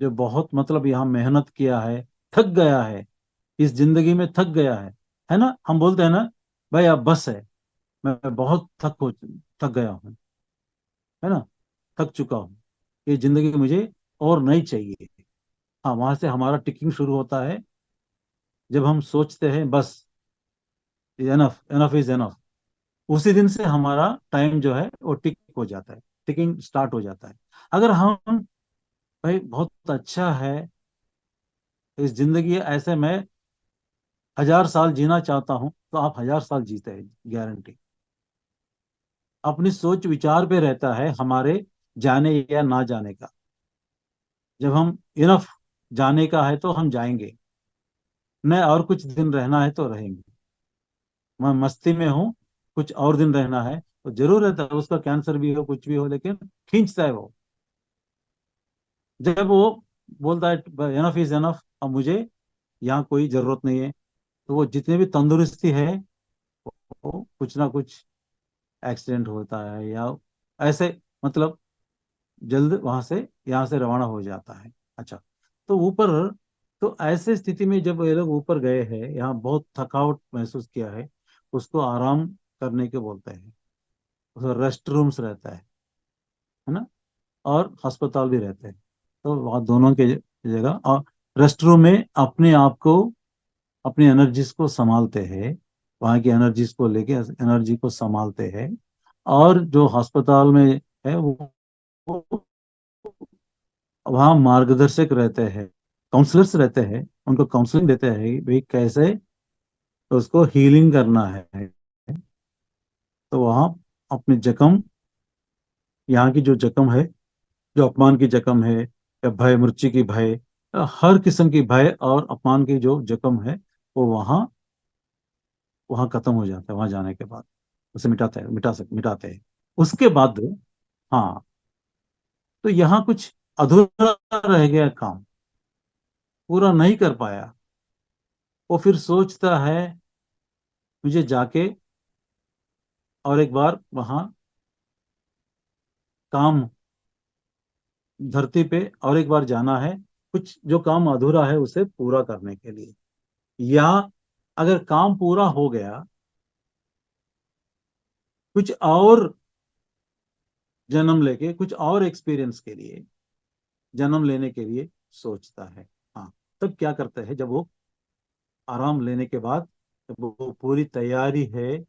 जो बहुत मतलब यहाँ मेहनत किया है, थक गया है, इस जिंदगी में थक गया है ना, हम बोलते हैं ना, भाई अब बस है, मैं बहुत थक गया हूँ, है ना, थक चुका हूँ, ये जिंदगी मुझे और नहीं चाहिए। हाँ, वहां से हमारा टिकिंग शुरू होता है, जब हम सोचते हैं बस एनफ एनफ इज एनफ, उसी दिन से हमारा टाइम जो है वो टिक हो जाता है, टिकिंग स्टार्ट हो जाता है। अगर हम, भाई बहुत अच्छा है इस जिंदगी, ऐसे मैं 1000 साल जीना चाहता हूं, तो आप 1000 साल जीते हैं, गारंटी। अपनी सोच विचार पे रहता है हमारे जाने या ना जाने का। जब हम इनफ जाने का है तो हम जाएंगे, न और कुछ दिन रहना है तो रहेंगे। मैं मस्ती में हूँ, कुछ और दिन रहना है तो जरूर रहता है, उसका कैंसर भी हो कुछ भी हो, लेकिन खींचता है वो। जब वो बोलता है एनफ इज एनफ, अब मुझे यहाँ कोई जरूरत नहीं है, तो वो जितने भी तंदुरुस्ती है, वो कुछ ना कुछ एक्सीडेंट होता है या ऐसे, मतलब जल्द वहां से यहाँ से रवाना हो जाता है। अच्छा, तो ऊपर, तो ऐसे स्थिति में जब ये लोग ऊपर गए हैं, यहाँ बहुत थकावट महसूस किया है, उसको आराम करने के बोलते हैं। उसको रेस्ट रूम्स रहता है ना, और अस्पताल भी रहते हैं। तो वहाँ दोनों के जगह, और रेस्ट रूम में अपने आप को, अपनी एनर्जीज को संभालते हैं, वहाँ की एनर्जीज को लेके एनर्जी को संभालते हैं। और जो अस्पताल में है वो वहाँ मार्गदर्शक रहते हैं, काउंसलर्स रहते हैं, उनको काउंसलिंग देते हैं भाई कैसे उसको हीलिंग करना है। तो वहाँ अपने जख्म, यहाँ की जो जख्म है, जो अपमान की जख्म है या भय मृत्यु की भय, हर किस्म की भय और अपमान की जो जख्म है, वो वहाँ वहाँ खत्म हो जाता है, वहाँ जाने के बाद उसे मिटाते हैं। उसके बाद, हाँ, तो यहाँ कुछ अधूरा रह गया काम, पूरा नहीं कर पाया, वो फिर सोचता है मुझे जाके और एक बार वहां काम, धरती पे और एक बार जाना है, कुछ जो काम अधूरा है उसे पूरा करने के लिए। या अगर काम पूरा हो गया, कुछ और जन्म लेके, कुछ और एक्सपीरियंस के लिए, जन्म लेने के लिए सोचता है। हाँ, तब क्या करता है, जब वो आराम लेने के बाद, जब वो पूरी तैयारी है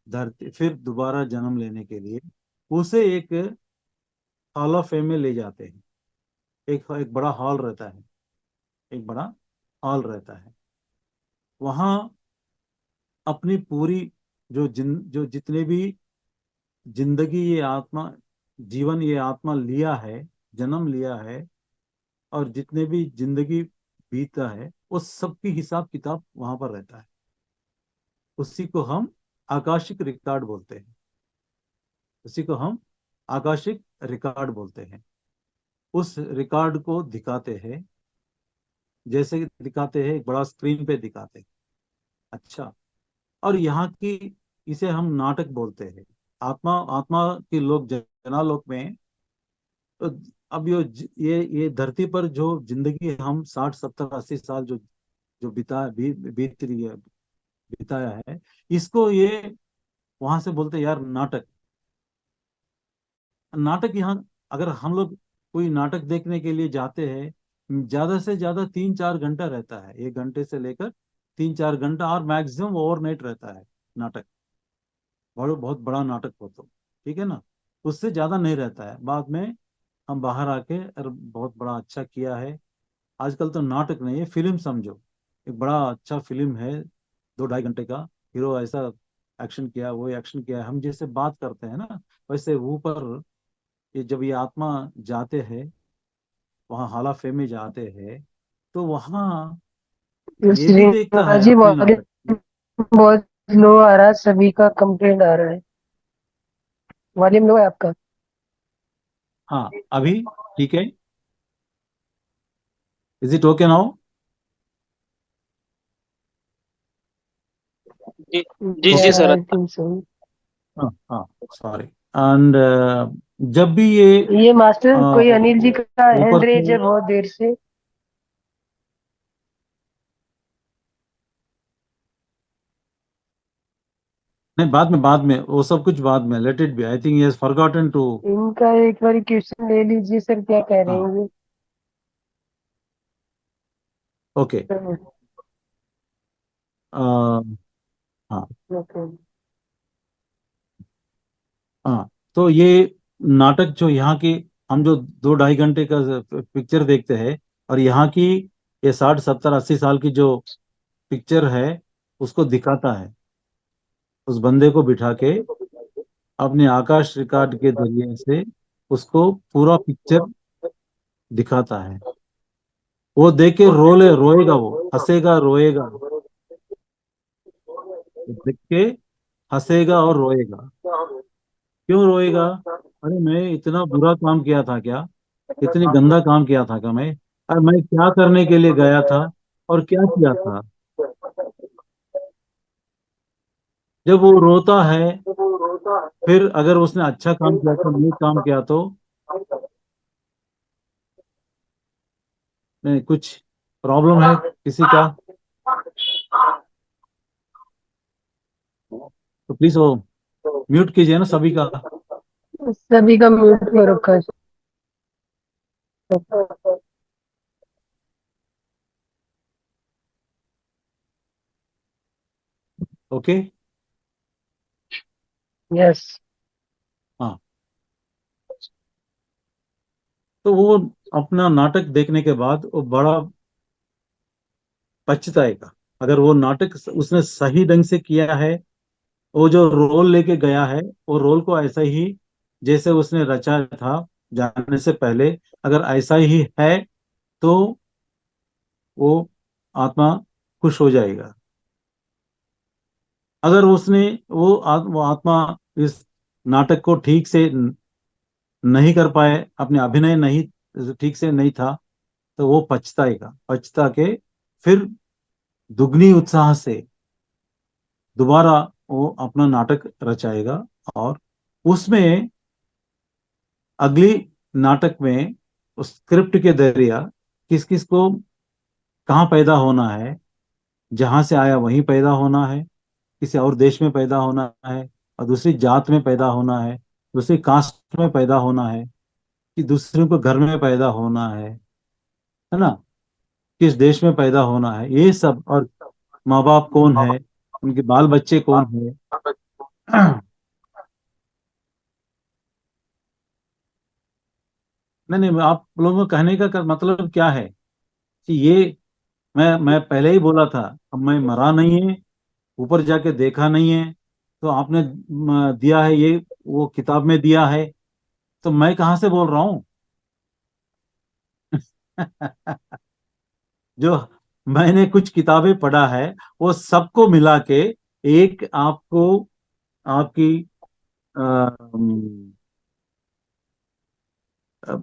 धरती फिर दोबारा जन्म लेने के लिए, उसे एक हॉल ऑफ फेम में ले जाते हैं। एक एक बड़ा हॉल रहता है, एक बड़ा हॉल रहता है। वहाँ अपनी पूरी, जो जितने भी जिंदगी ये आत्मा, जीवन ये आत्मा लिया है, जन्म लिया है, और जितने भी जिंदगी बीता है, उस सब की हिसाब किताब वहां पर रहता है। उसी को हम आकाशिक रिकॉर्ड बोलते हैं, उसी को हम आकाशिक रिकॉर्ड बोलते हैं। उस रिकॉर्ड को दिखाते हैं, जैसे कि दिखाते हैं एक बड़ा स्क्रीन पे दिखाते हैं। अच्छा, और यहाँ की, इसे हम नाटक बोलते हैं। आत्मा आत्मा के लोग जनालोक में, तो अब ये धरती पर जो जिंदगी हम 60 70 80 साल जो जो बीत रही है, बिताया है, इसको ये वहां से बोलते हैं यार नाटक। नाटक यहाँ, अगर हम लोग कोई नाटक देखने के लिए जाते हैं, ज्यादा से ज्यादा 3 4 घंटा रहता है, 1 घंटे से लेकर 3 4 घंटा, और मैक्सिमम ओवरनाइट रहता है नाटक। बहुत बड़ा नाटक हो तो ठीक है ना, उससे ज्यादा नहीं रहता है। बाद में हम बाहर आके, अरे बहुत बड़ा अच्छा किया है। आजकल तो नाटक नहीं है, फिल्म समझो, एक बड़ा अच्छा फिल्म है, 2 2.5 घंटे का, हीरो ऐसा एक्शन किया, वो एक्शन किया, हम जैसे बात करते हैं ना, वैसे ऊपर ये जब ये आत्मा जाते हैं, वहाँ हाला फे में जाते हैं, तो वहाँ ये भी देखता श्रीनिवास है जी, अपने वॉल्यूम नाटक। बहुत लो आ रहा है, सभी का कंप्लेंट आ रहा है। वॉल्यूम लो है आपका। हाँ, अभी ठीक है, इज इट ओके नाउ? जी जी जी सर, आई अच्छा। Think so. हाँ हाँ, सॉरी। एंड जब भी ये मास्टर कोई अनिल जी का ऊपर हैंड रेज है से, बहुत देर से। नहीं, बाद में वो सब कुछ बाद में, let it be. I think he has forgotten too. इनका एक बार क्वेश्चन ले लीजिए सर, क्या कह रहे हाँ, हैं ये। ओके। हाँ ओके। हाँ। तो ये नाटक जो यहाँ की, हम जो 2-2.5 घंटे का पिक्चर देखते हैं, और यहाँ की ये 60-70-80 साल की जो पिक्चर है, उसको दिखाता है। उस बंदे को बिठा के अपने आकाश रिकॉर्ड के जरिए से उसको पूरा पिक्चर दिखाता है। वो देख के रोएगा, वो हंसेगा रोएगा, देख के हंसेगा और रोएगा। क्यों रोएगा? अरे मैं इतना बुरा काम किया था क्या? इतनी गंदा काम किया था क्या मैं? अरे मैं क्या करने के लिए गया था और क्या किया था? जब वो रोता है, फिर अगर उसने अच्छा काम किया तो, नेक काम किया तो, नहीं, कुछ प्रॉब्लम है किसी का तो प्लीज वो म्यूट कीजिए ना सभी का। सभी का म्यूट हो रखा है। ओके। यस। हाँ, तो वो अपना नाटक देखने के बाद वो बड़ा पछताएगा। अगर वो नाटक उसने सही ढंग से किया है, वो जो रोल लेके गया है, वो रोल को ऐसा ही जैसे उसने रचा था जाने से पहले, अगर ऐसा ही है, तो वो आत्मा खुश हो जाएगा। अगर उसने वो आत्मा इस नाटक को ठीक से नहीं कर पाए, अपने अभिनय नहीं ठीक से नहीं था, तो वो पछताएगा। पछता के फिर दुगनी उत्साह से दोबारा वो अपना नाटक रचाएगा। और उसमें अगली नाटक में उस स्क्रिप्ट के जरिया किस किस को कहाँ पैदा होना है, जहां से आया वहीं पैदा होना है, किसी और देश में पैदा होना है, और दूसरी जात में पैदा होना है, दूसरी कास्ट में पैदा होना है, कि दूसरे को घर में पैदा होना है ना, किस देश में पैदा होना है, ये सब। और माँ बाप कौन है, उनके बाल बच्चे कौन है। नहीं नहीं, आप लोगों का कहने का मतलब क्या है कि ये, मैं पहले ही बोला था, अब मैं मरा नहीं है, ऊपर जाके देखा नहीं है, तो आपने दिया है ये, वो किताब में दिया है, तो मैं कहाँ से बोल रहा हूँ? जो मैंने कुछ किताबें पढ़ा है, वो सबको मिला के एक आपको, आपकी अ, अ,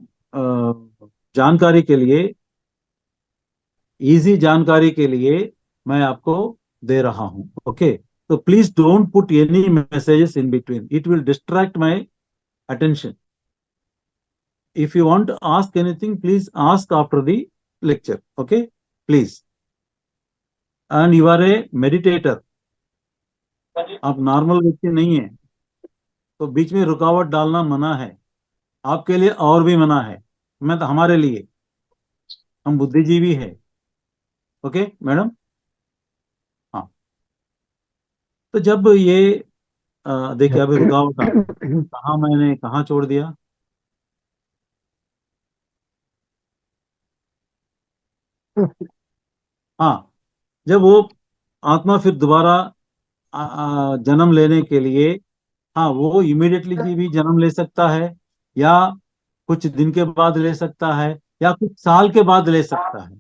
जानकारी के लिए, इजी जानकारी के लिए मैं आपको दे रहा हूं। ओके, तो please don't put any messages in between, it will distract my attention. If you want to ask anything, please ask after the lecture. Okay, please. And you are a meditator, आप नॉर्मल व्यक्ति नहीं है, तो बीच में रुकावट डालना मना है। आपके लिए और भी मना है, मैं तो, हमारे लिए, हम बुद्धिजीवी है। Okay madam. हाँ, तो जब ये देखिए अभी रुकावट आ गई, कहाँ मैंने कहाँ छोड़ दिया? हाँ, जब वो आत्मा फिर दोबारा जन्म लेने के लिए, हाँ, वो इमिडिएटली जी भी जन्म ले सकता है, या कुछ दिन के बाद ले सकता है, या कुछ साल के बाद ले सकता है,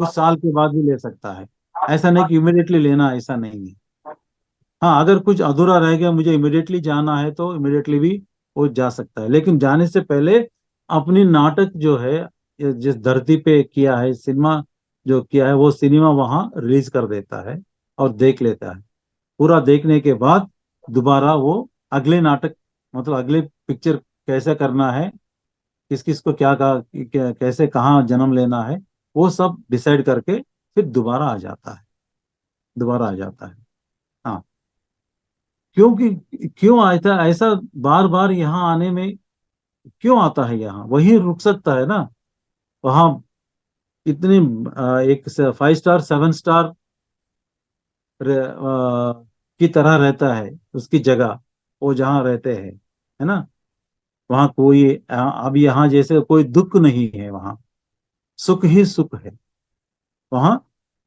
कुछ साल के बाद भी ले सकता है। ऐसा नहीं कि इमिडिएटली लेना, ऐसा नहीं है। हाँ, अगर कुछ अधूरा रह गया, मुझे इमिडिएटली जाना है, तो इमिडिएटली भी वो जा सकता है, लेकिन जाने से पहले अपनी नाटक जो है, ये जिस धरती पे किया है, सिनेमा जो किया है, वो सिनेमा वहां रिलीज कर देता है और देख लेता है। पूरा देखने के बाद दोबारा वो अगले नाटक, मतलब अगले पिक्चर कैसे करना है, किस किस को कैसे कहाँ जन्म लेना है, वो सब डिसाइड करके फिर दोबारा आ जाता है, दोबारा आ जाता है। हाँ, क्योंकि क्यों आता है ऐसा बार बार यहाँ आने में, क्यों आता है यहाँ, वहीं रुक सकता है ना वहाँ। इतनी एक 5 स्टार 7 स्टार की तरह रहता है उसकी जगह, वो जहाँ रहते हैं, है ना। वहाँ कोई अब यहाँ जैसे कोई दुख नहीं है, वहाँ सुख ही सुख है, वहाँ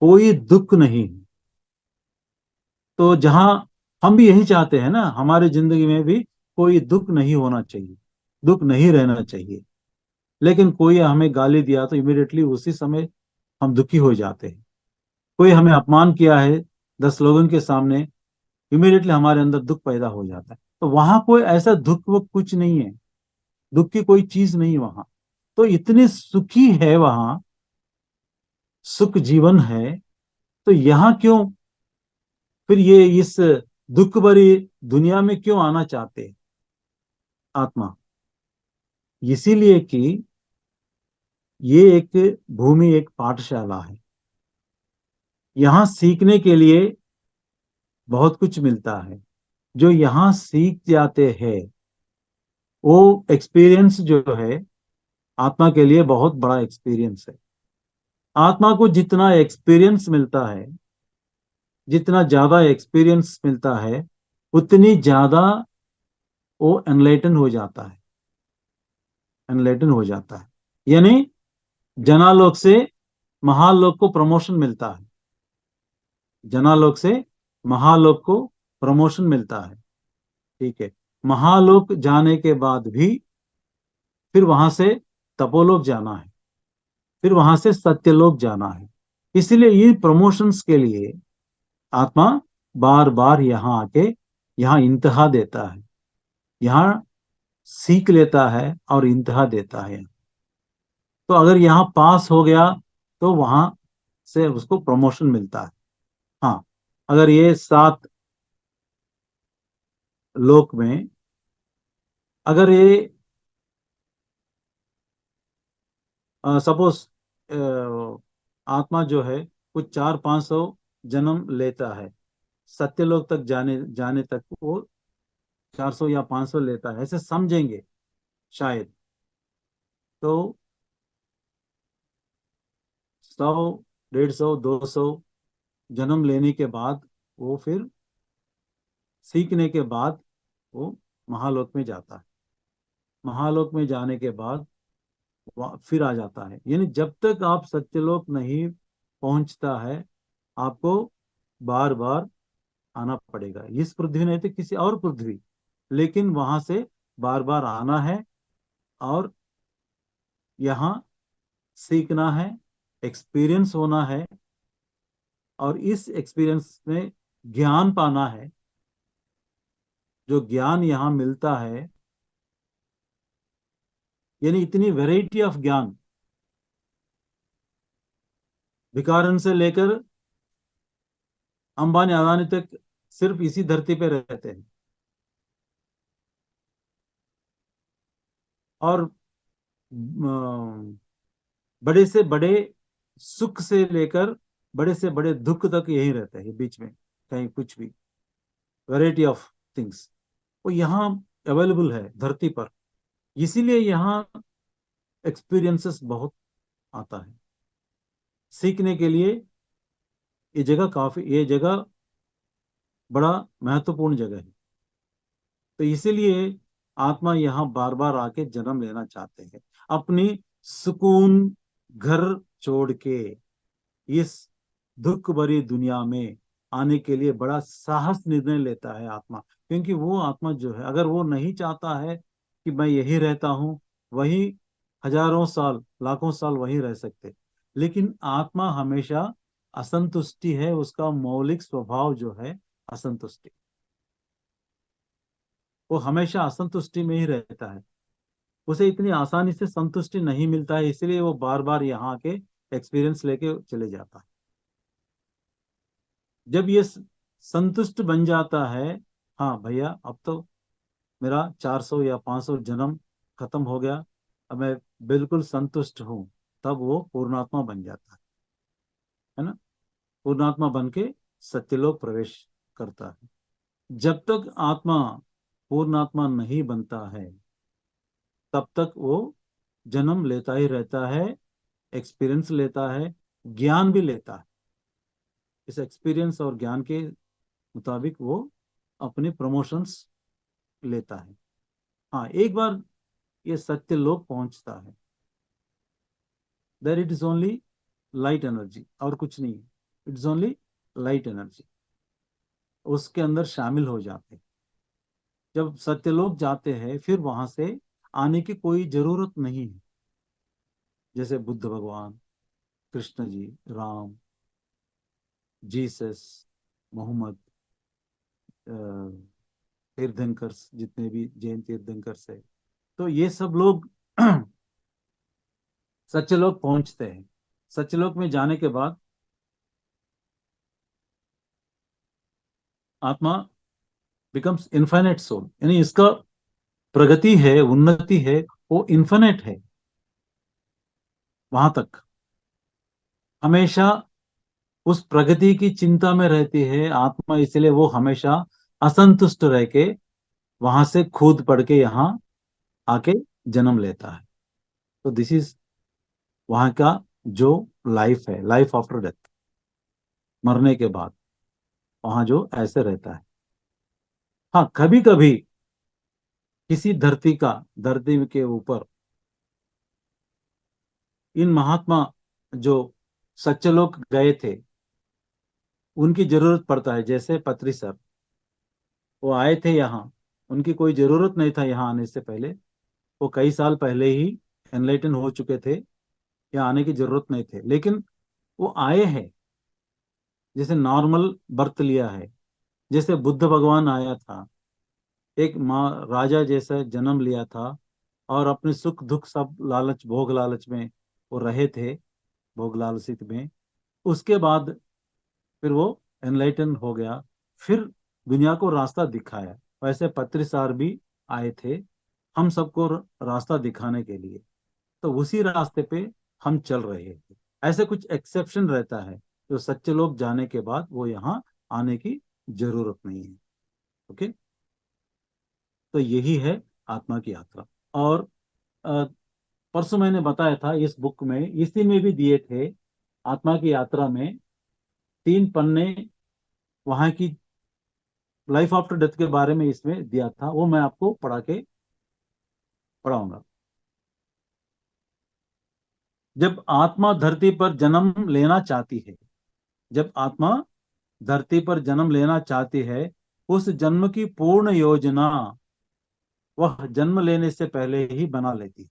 कोई दुख नहीं है। तो जहाँ हम भी यही चाहते हैं ना, हमारी जिंदगी में भी कोई दुख नहीं होना चाहिए, दुख नहीं रहना चाहिए। लेकिन कोई हमें गाली दिया तो इमिडिएटली उसी समय हम दुखी हो जाते हैं। कोई हमें अपमान किया है 10 लोगों के सामने, इमिडिएटली हमारे अंदर दुख पैदा हो जाता है। तो वहां कोई ऐसा दुख वो कुछ नहीं है, दुख की कोई चीज नहीं है वहां। तो इतने सुखी है वहां, सुख जीवन है, तो यहाँ क्यों फिर ये इस दुख भरी दुनिया में क्यों आना चाहते हैं आत्मा? इसीलिए कि ये एक भूमि, एक पाठशाला है। यहाँ सीखने के लिए बहुत कुछ मिलता है। जो यहाँ सीख जाते हैं वो एक्सपीरियंस जो है आत्मा के लिए बहुत बड़ा एक्सपीरियंस है। आत्मा को जितना एक्सपीरियंस मिलता है, जितना ज्यादा एक्सपीरियंस मिलता है, उतनी ज्यादा वो एनलाइटन हो जाता है, एनलाइटन हो जाता है। यानी जनालोक से महालोक को प्रमोशन मिलता है, जनालोक से महालोक को प्रमोशन मिलता है। ठीक है, महालोक जाने के बाद भी फिर वहां से तपोलोक जाना है, फिर वहां से सत्यलोक जाना है। इसलिए ये प्रमोशंस के लिए आत्मा बार बार यहाँ आके यहाँ इंतहा देता है, यहाँ सीख लेता है और इंतहा देता है। तो अगर यहाँ पास हो गया तो वहां से उसको प्रमोशन मिलता है। हाँ, अगर ये 7 लोक में अगर ये सपोज आत्मा जो है कुछ 400-500 जन्म लेता है, सत्यलोक तक जाने जाने तक वो 400 या 500 लेता है, ऐसे समझेंगे शायद। तो 100, 150, 200 जन्म लेने के बाद वो फिर सीखने के बाद वो महालोक में जाता है। महालोक में जाने के बाद फिर आ जाता है। यानी जब तक आप सत्यलोक नहीं पहुंचता है, आपको बार बार आना पड़ेगा, इस पृथ्वी नहीं तो किसी और पृथ्वी, लेकिन वहां से बार बार आना है और यहाँ सीखना है, एक्सपीरियंस होना है, और इस एक्सपीरियंस में ज्ञान पाना है। जो ज्ञान यहाँ मिलता है, यानी इतनी वैरायटी ऑफ ज्ञान, भिखारन से लेकर अंबानी अदानी तक सिर्फ इसी धरती पे रहते हैं। और बड़े से बड़े सुख से लेकर बड़े से बड़े दुख तक यही रहते हैं बीच में, कहीं कुछ भी वैरायटी ऑफ थिंग्स वो यहाँ अवेलेबल है धरती पर। इसीलिए यहाँ एक्सपीरियंसेस बहुत आता है सीखने के लिए। ये जगह बड़ा महत्वपूर्ण जगह है। तो इसीलिए आत्मा यहाँ बार बार आके जन्म लेना चाहते हैं, अपनी सुकून घर छोड़ के इस दुख भरी दुनिया में आने के लिए बड़ा साहस निर्णय लेता है आत्मा। क्योंकि वो आत्मा जो है, अगर वो नहीं चाहता है कि मैं यही रहता हूँ, वही हजारों साल लाखों साल वहीं रह सकते। लेकिन आत्मा हमेशा असंतुष्टि है, उसका मौलिक स्वभाव जो है असंतुष्टि, वो हमेशा असंतुष्टि में ही रहता है। उसे इतनी आसानी से संतुष्टि नहीं मिलता है, इसलिए वो बार बार यहाँ के एक्सपीरियंस लेके चले जाता है। जब ये संतुष्ट बन जाता है, हाँ भैया अब तो मेरा 400 या 500 जन्म खत्म हो गया, अब मैं बिल्कुल संतुष्ट हूं, तब वो पूर्णात्मा बन जाता है ना। पूर्णात्मा बन के सत्यलोक प्रवेश करता है। जब तक आत्मा पूर्णात्मा नहीं बनता है, तब तक वो जन्म लेता ही रहता है, एक्सपीरियंस लेता है, ज्ञान भी लेता है। इस एक्सपीरियंस और ज्ञान के मुताबिक वो अपने प्रमोशंस लेता है। हाँ, एक बार ये सत्य लोक पहुंचता है, there it is only light energy, और कुछ नहीं है। It is only light energy, उसके अंदर शामिल हो जाते हैं। जब सत्यलोक जाते हैं, फिर वहां से आने की कोई जरूरत नहीं है। जैसे बुद्ध भगवान, कृष्ण जी, राम, जीसस, मोहम्मद, तीर्थंकर, जितने भी जैन तीर्थंकर है, तो ये सब लोग सत्यलोक पहुंचते हैं। सत्यलोक में जाने के बाद आत्मा बिकम्स इन्फाइनाइट सोल, यानी इसका प्रगति है, उन्नति है, वो इन्फिनिट है। वहां तक हमेशा उस प्रगति की चिंता में रहती है आत्मा, इसलिए वो हमेशा असंतुष्ट रह के वहां से कूद पड़ के यहाँ आके जन्म लेता है। तो दिस इज वहां का जो लाइफ है, लाइफ आफ्टर डेथ, मरने के बाद वहां जो ऐसे रहता है। हाँ, कभी कभी किसी धरती के ऊपर इन महात्मा जो सच्चलोक गए थे, उनकी जरूरत पड़ता है। जैसे पत्री सर, वो आए थे यहाँ, उनकी कोई जरूरत नहीं था यहाँ आने से पहले, वो कई साल पहले ही एनलाइटन हो चुके थे, यहाँ आने की जरूरत नहीं थे, लेकिन वो आए हैं। जैसे नॉर्मल बर्थ लिया है, जैसे बुद्ध भगवान आया था, एक माँ राजा जैसा जन्म लिया था, और अपने सुख दुख सब लालच, भोग लालच में वो रहे थे, भोग लालसित में। उसके बाद फिर वो एनलाइटन हो गया, फिर दुनिया को रास्ता दिखाया। वैसे पत्रिसार भी आए थे हम सबको रास्ता दिखाने के लिए, तो उसी रास्ते पे हम चल रहे हैं। ऐसे कुछ एक्सेप्शन रहता है, जो सच्चे लोग जाने के बाद वो यहाँ आने की जरूरत नहीं है। ओके, तो यही है आत्मा की यात्रा। और अ, परसों मैंने बताया था, इस बुक में इसी में भी दिए थे, आत्मा की यात्रा में 3 पन्ने वहां की लाइफ आफ्टर डेथ के बारे में इसमें दिया था, वो मैं आपको पढ़ा के पढ़ाऊंगा। जब आत्मा धरती पर जन्म लेना चाहती है, जब आत्मा धरती पर जन्म लेना चाहती है, उस जन्म की पूर्ण योजना वह जन्म लेने से पहले ही बना लेती है।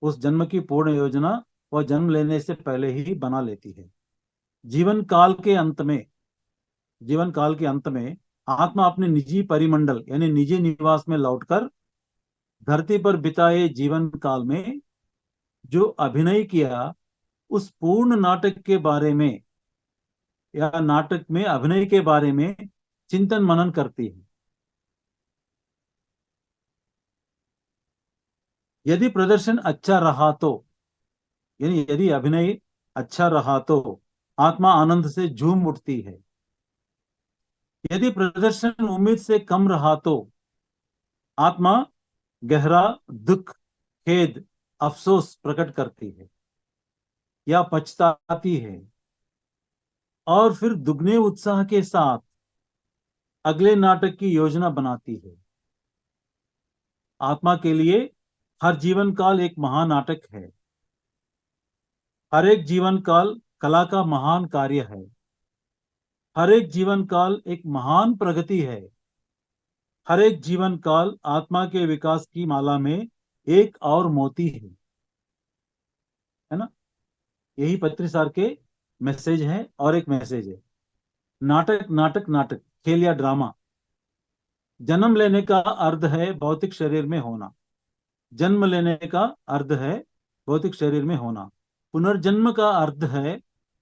उस जन्म की पूर्ण योजना वह जन्म लेने से पहले ही बना लेती है। जीवन काल के अंत में जीवन काल के अंत में आत्मा अपने निजी परिमंडल यानी निजी निवास में लौटकर धरती पर बिताए जीवन काल में जो अभिनय किया, उस पूर्ण नाटक के बारे में या नाटक में अभिनय के बारे में चिंतन मनन करती है। यदि प्रदर्शन अच्छा रहा तो, यानी यदि अभिनय अच्छा रहा तो आत्मा आनंद से झूम उठती है। यदि प्रदर्शन उम्मीद से कम रहा तो आत्मा गहरा दुख, खेद, अफसोस प्रकट करती है या पछताती है, और फिर दुगने उत्साह के साथ अगले नाटक की योजना बनाती है। आत्मा के लिए हर जीवन काल एक महानाटक है। हर एक जीवन काल कला का महान कार्य है। हर एक जीवन काल एक महान प्रगति है। हर एक जीवन काल आत्मा के विकास की माला में एक और मोती है ना। यही पत्रिसार के मैसेज है। और एक मैसेज है, नाटक नाटक नाटक, खेल या ड्रामा। जन्म लेने का अर्थ है भौतिक शरीर में होना। जन्म लेने का अर्थ है भौतिक शरीर में होना। पुनर्जन्म का अर्थ है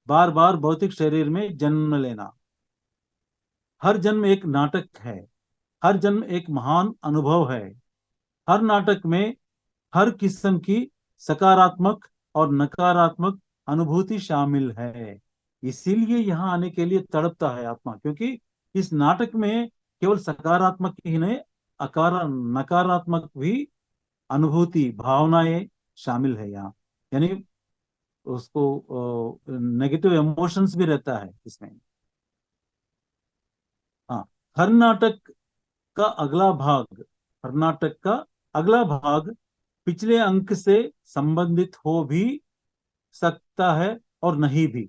बार बार भौतिक शरीर में जन्म लेना। हर जन्म एक नाटक है। हर जन्म एक महान अनुभव है। हर नाटक में हर किस्म की सकारात्मक और नकारात्मक अनुभूति शामिल है। इसीलिए यहाँ आने के लिए तड़पता है आत्मा, क्योंकि इस नाटक में केवल सकारात्मक ही नहीं, अकार नकारात्मक भी अनुभूति, भावनाएं शामिल है यहाँ। यानी उसको नेगेटिव इमोशंस भी रहता है इसमें। हाँ, हर नाटक का अगला भाग हर नाटक का अगला भाग पिछले अंक से संबंधित हो भी सकता है और नहीं भी।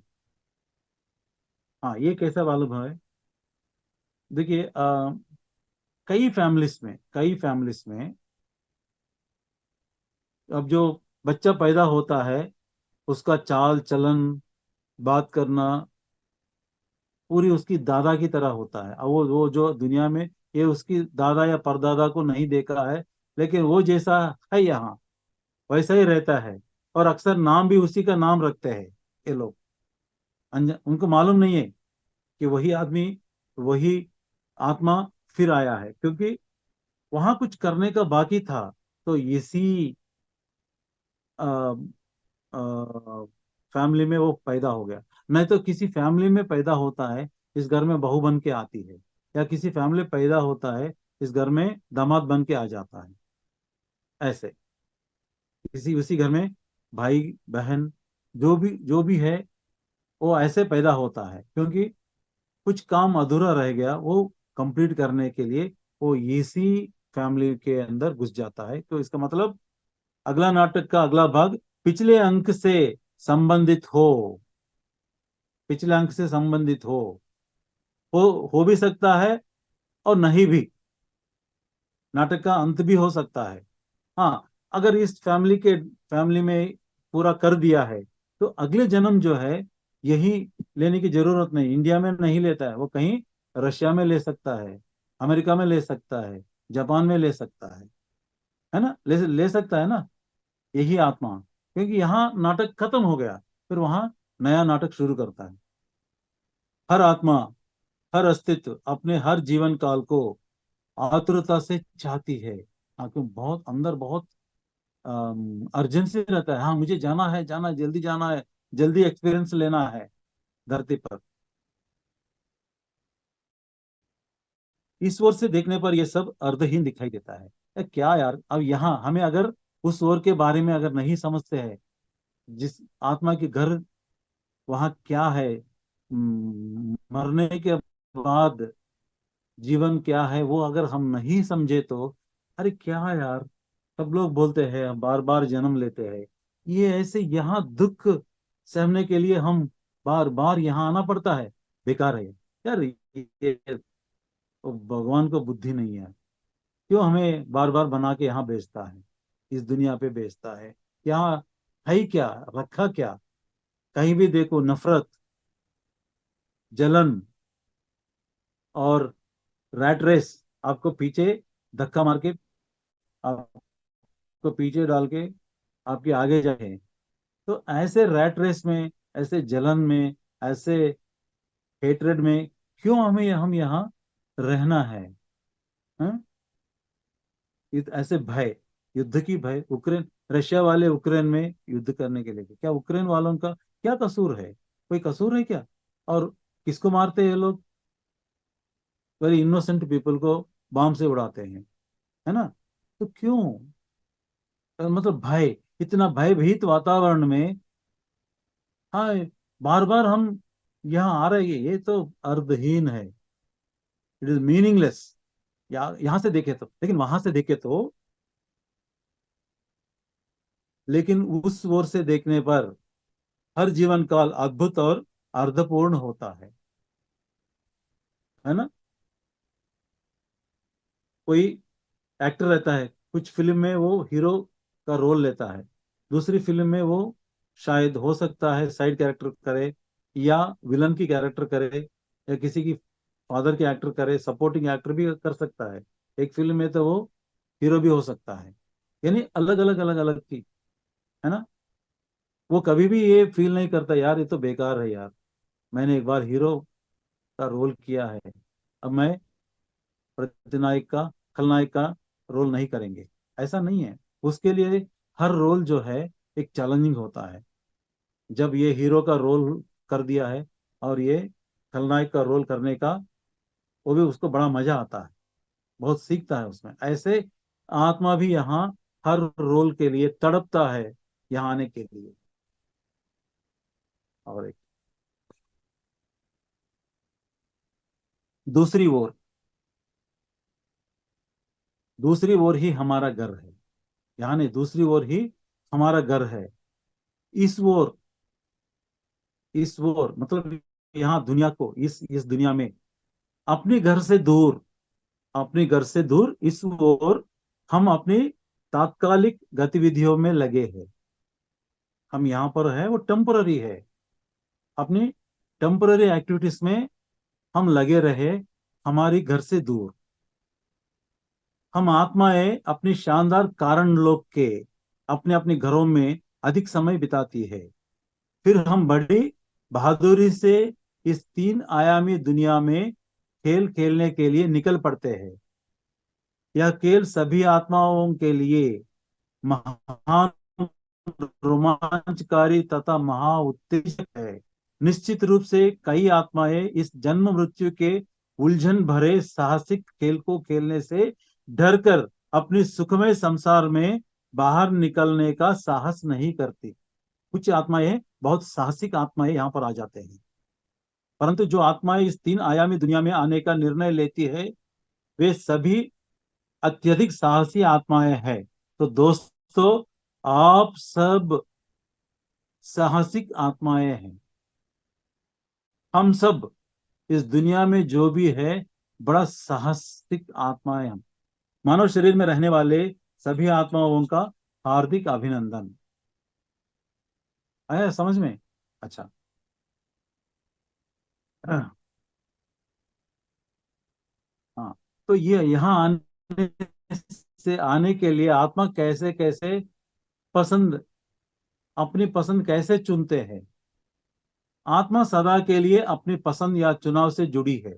हाँ, ये कैसा मालूम है? देखिए, कई फैमिलीज में अब जो बच्चा पैदा होता है, उसका चाल चलन, बात करना पूरी उसकी दादा की तरह होता है। अब वो जो दुनिया में ये उसकी दादा या परदादा को नहीं देखा है, लेकिन वो जैसा है यहाँ वैसा ही रहता है। और अक्सर नाम भी उसी का नाम रखते हैं ये लोग। उनको मालूम नहीं है कि वही आदमी, वही आत्मा फिर आया है, क्योंकि वहां कुछ करने का बाकी था। तो इसी फैमिली में वो पैदा हो गया। नहीं तो किसी फैमिली में पैदा होता है, इस घर में बहू बन के आती है, या किसी फैमिली पैदा होता है, इस घर में दामाद बन के आ जाता है। ऐसे किसी उसी घर में भाई बहन जो भी है, वो ऐसे पैदा होता है, क्योंकि कुछ काम अधूरा रह गया, वो कंप्लीट करने के लिए वो इसी फैमिली के अंदर घुस जाता है। तो इसका मतलब अगला नाटक का अगला भाग पिछले अंक से संबंधित हो, पिछले अंक से संबंधित हो भी सकता है और नहीं भी। नाटक का अंत भी हो सकता है। हाँ, अगर इस फैमिली में पूरा कर दिया है, तो अगले जन्म जो है यही लेने की जरूरत नहीं, इंडिया में नहीं लेता है, वो कहीं रशिया में ले सकता है, अमेरिका में ले सकता है, जापान में ले सकता है ना? ले सकता है ना, यही आत्मा। क्योंकि यहाँ नाटक खत्म हो गया, फिर वहां नया नाटक शुरू करता है। हर आत्मा, हर अस्तित्व अपने हर जीवन काल को आतुरता से चाहती है। हाँ, क्यों बहुत अंदर बहुत अर्जेंसी रहता है। हाँ, मुझे जाना है, जाना है, जल्दी जाना है, जल्दी एक्सपीरियंस लेना है धरती पर। इस ओर से देखने पर यह सब अर्धहीन दिखाई देता है। क्या यार, अब यहाँ हमें अगर उस ओर के बारे में अगर नहीं समझते हैं, जिस आत्मा के घर वहाँ क्या है, मरने के बाद जीवन क्या है, वो अगर हम नहीं समझे तो अरे क्या यार, सब लोग बोलते हैं बार बार जन्म लेते हैं, ये ऐसे यहाँ दुख सहने के लिए हम बार बार यहाँ आना पड़ता है, बेकार है यार। ये भगवान को बुद्धि नहीं है, क्यों हमें बार बार बना के यहाँ भेजता है, इस दुनिया पे भेजता है? यहाँ है ही क्या, रखा क्या? कहीं भी देखो नफरत, जलन और रैट रेस, आपको पीछे धक्का मार के, आपको पीछे डाल के आपके आगे जाए। तो ऐसे रैट रेस में, ऐसे जलन में, ऐसे हेट्रेड में क्यों हम यहाँ रहना है? हाँ? ऐसे भय, युद्ध की भय, उक्रेन रशिया वाले उक्रेन में युद्ध करने के लिए, क्या उक्रेन वालों का क्या कसूर है? कोई कसूर है क्या? और किसको मारते हैं ये लोग? वेरी इनोसेंट पीपल को बॉम्ब से उड़ाते हैं, है ना? तो क्यों? मतलब भय, इतना भयभीत वातावरण में, हाँ, बार बार हम यहाँ आ रहे हैं, ये तो अर्थहीन है, इट इज मीनिंगलेस। यहाँ से देखे तो, लेकिन वहां से देखे तो, लेकिन उस ओर से देखने पर हर जीवन काल अद्भुत और अर्थपूर्ण होता है ना? कोई एक्टर रहता है, कुछ फिल्म में वो हीरो का रोल लेता है, दूसरी फिल्म में वो शायद हो सकता है साइड कैरेक्टर करे, या विलन की कैरेक्टर करे, या किसी की फादर की एक्टर करे, सपोर्टिंग एक्टर भी कर सकता है। एक फिल्म में तो वो हीरो भी हो सकता है। यानी अलग अलग अलग अलग की, है ना? वो कभी भी ये फील नहीं करता यार ये तो बेकार है यार, मैंने एक बार हीरो का रोल किया है, अब मैं प्रतिनायक का, खलनायक का रोल नहीं करेंगे, ऐसा नहीं है। उसके लिए हर रोल जो है एक चैलेंजिंग होता है। जब ये हीरो का रोल कर दिया है और ये खलनायक का रोल करने का, वो भी उसको बड़ा मजा आता है, बहुत सीखता है उसमें। ऐसे आत्मा भी यहाँ हर रोल के लिए तड़पता है, यहाँ आने के लिए। और एक दूसरी ओर, दूसरी ओर ही हमारा घर है, यहाँ नहीं, दूसरी ओर ही हमारा घर है। इस ओर, इस ओर मतलब यहाँ दुनिया को, इस दुनिया में अपने घर से दूर, अपने घर से दूर इस ओर हम अपनी तात्कालिक गतिविधियों में लगे हैं। हम यहाँ पर है वो टेम्पररी है, अपनी टेम्पररी एक्टिविटीज में हम लगे रहे, हमारी घर से दूर। हम आत्माएं अपनी शानदार कारण लोक के अपने अपने घरों में अधिक समय बिताती है। फिर हम बड़ी बहादुरी से इस तीन आयामी दुनिया में खेल खेलने के लिए निकल पड़ते हैं। यह खेल सभी आत्माओं के लिए महान, रोमांचकारी तथा महा उत्तेजक है। निश्चित रूप से कई आत्माएं इस जन्म मृत्यु के उलझन भरे साहसिक खेल को खेलने से डरकर अपने सुखमय संसार में बाहर निकलने का साहस नहीं करती। कुछ आत्माएं, बहुत साहसिक आत्माएं यहाँ पर आ जाते हैं, परंतु जो आत्माएं इस तीन आयामी दुनिया में आने का निर्णय लेती है, वे सभी अत्यधिक साहसी आत्माएं हैं। तो दोस्तों, आप सब साहसिक आत्माएं हैं। हम सब इस दुनिया में जो भी है, बड़ा साहसिक आत्माएं हम। मानव शरीर में रहने वाले सभी आत्माओं का हार्दिक अभिनंदन। आया समझ में? अच्छा। हाँ, तो ये यहाँ आने से, आने के लिए आत्मा कैसे कैसे पसंद, अपनी पसंद कैसे चुनते हैं। आत्मा सदा के लिए अपनी पसंद या चुनाव से जुड़ी है।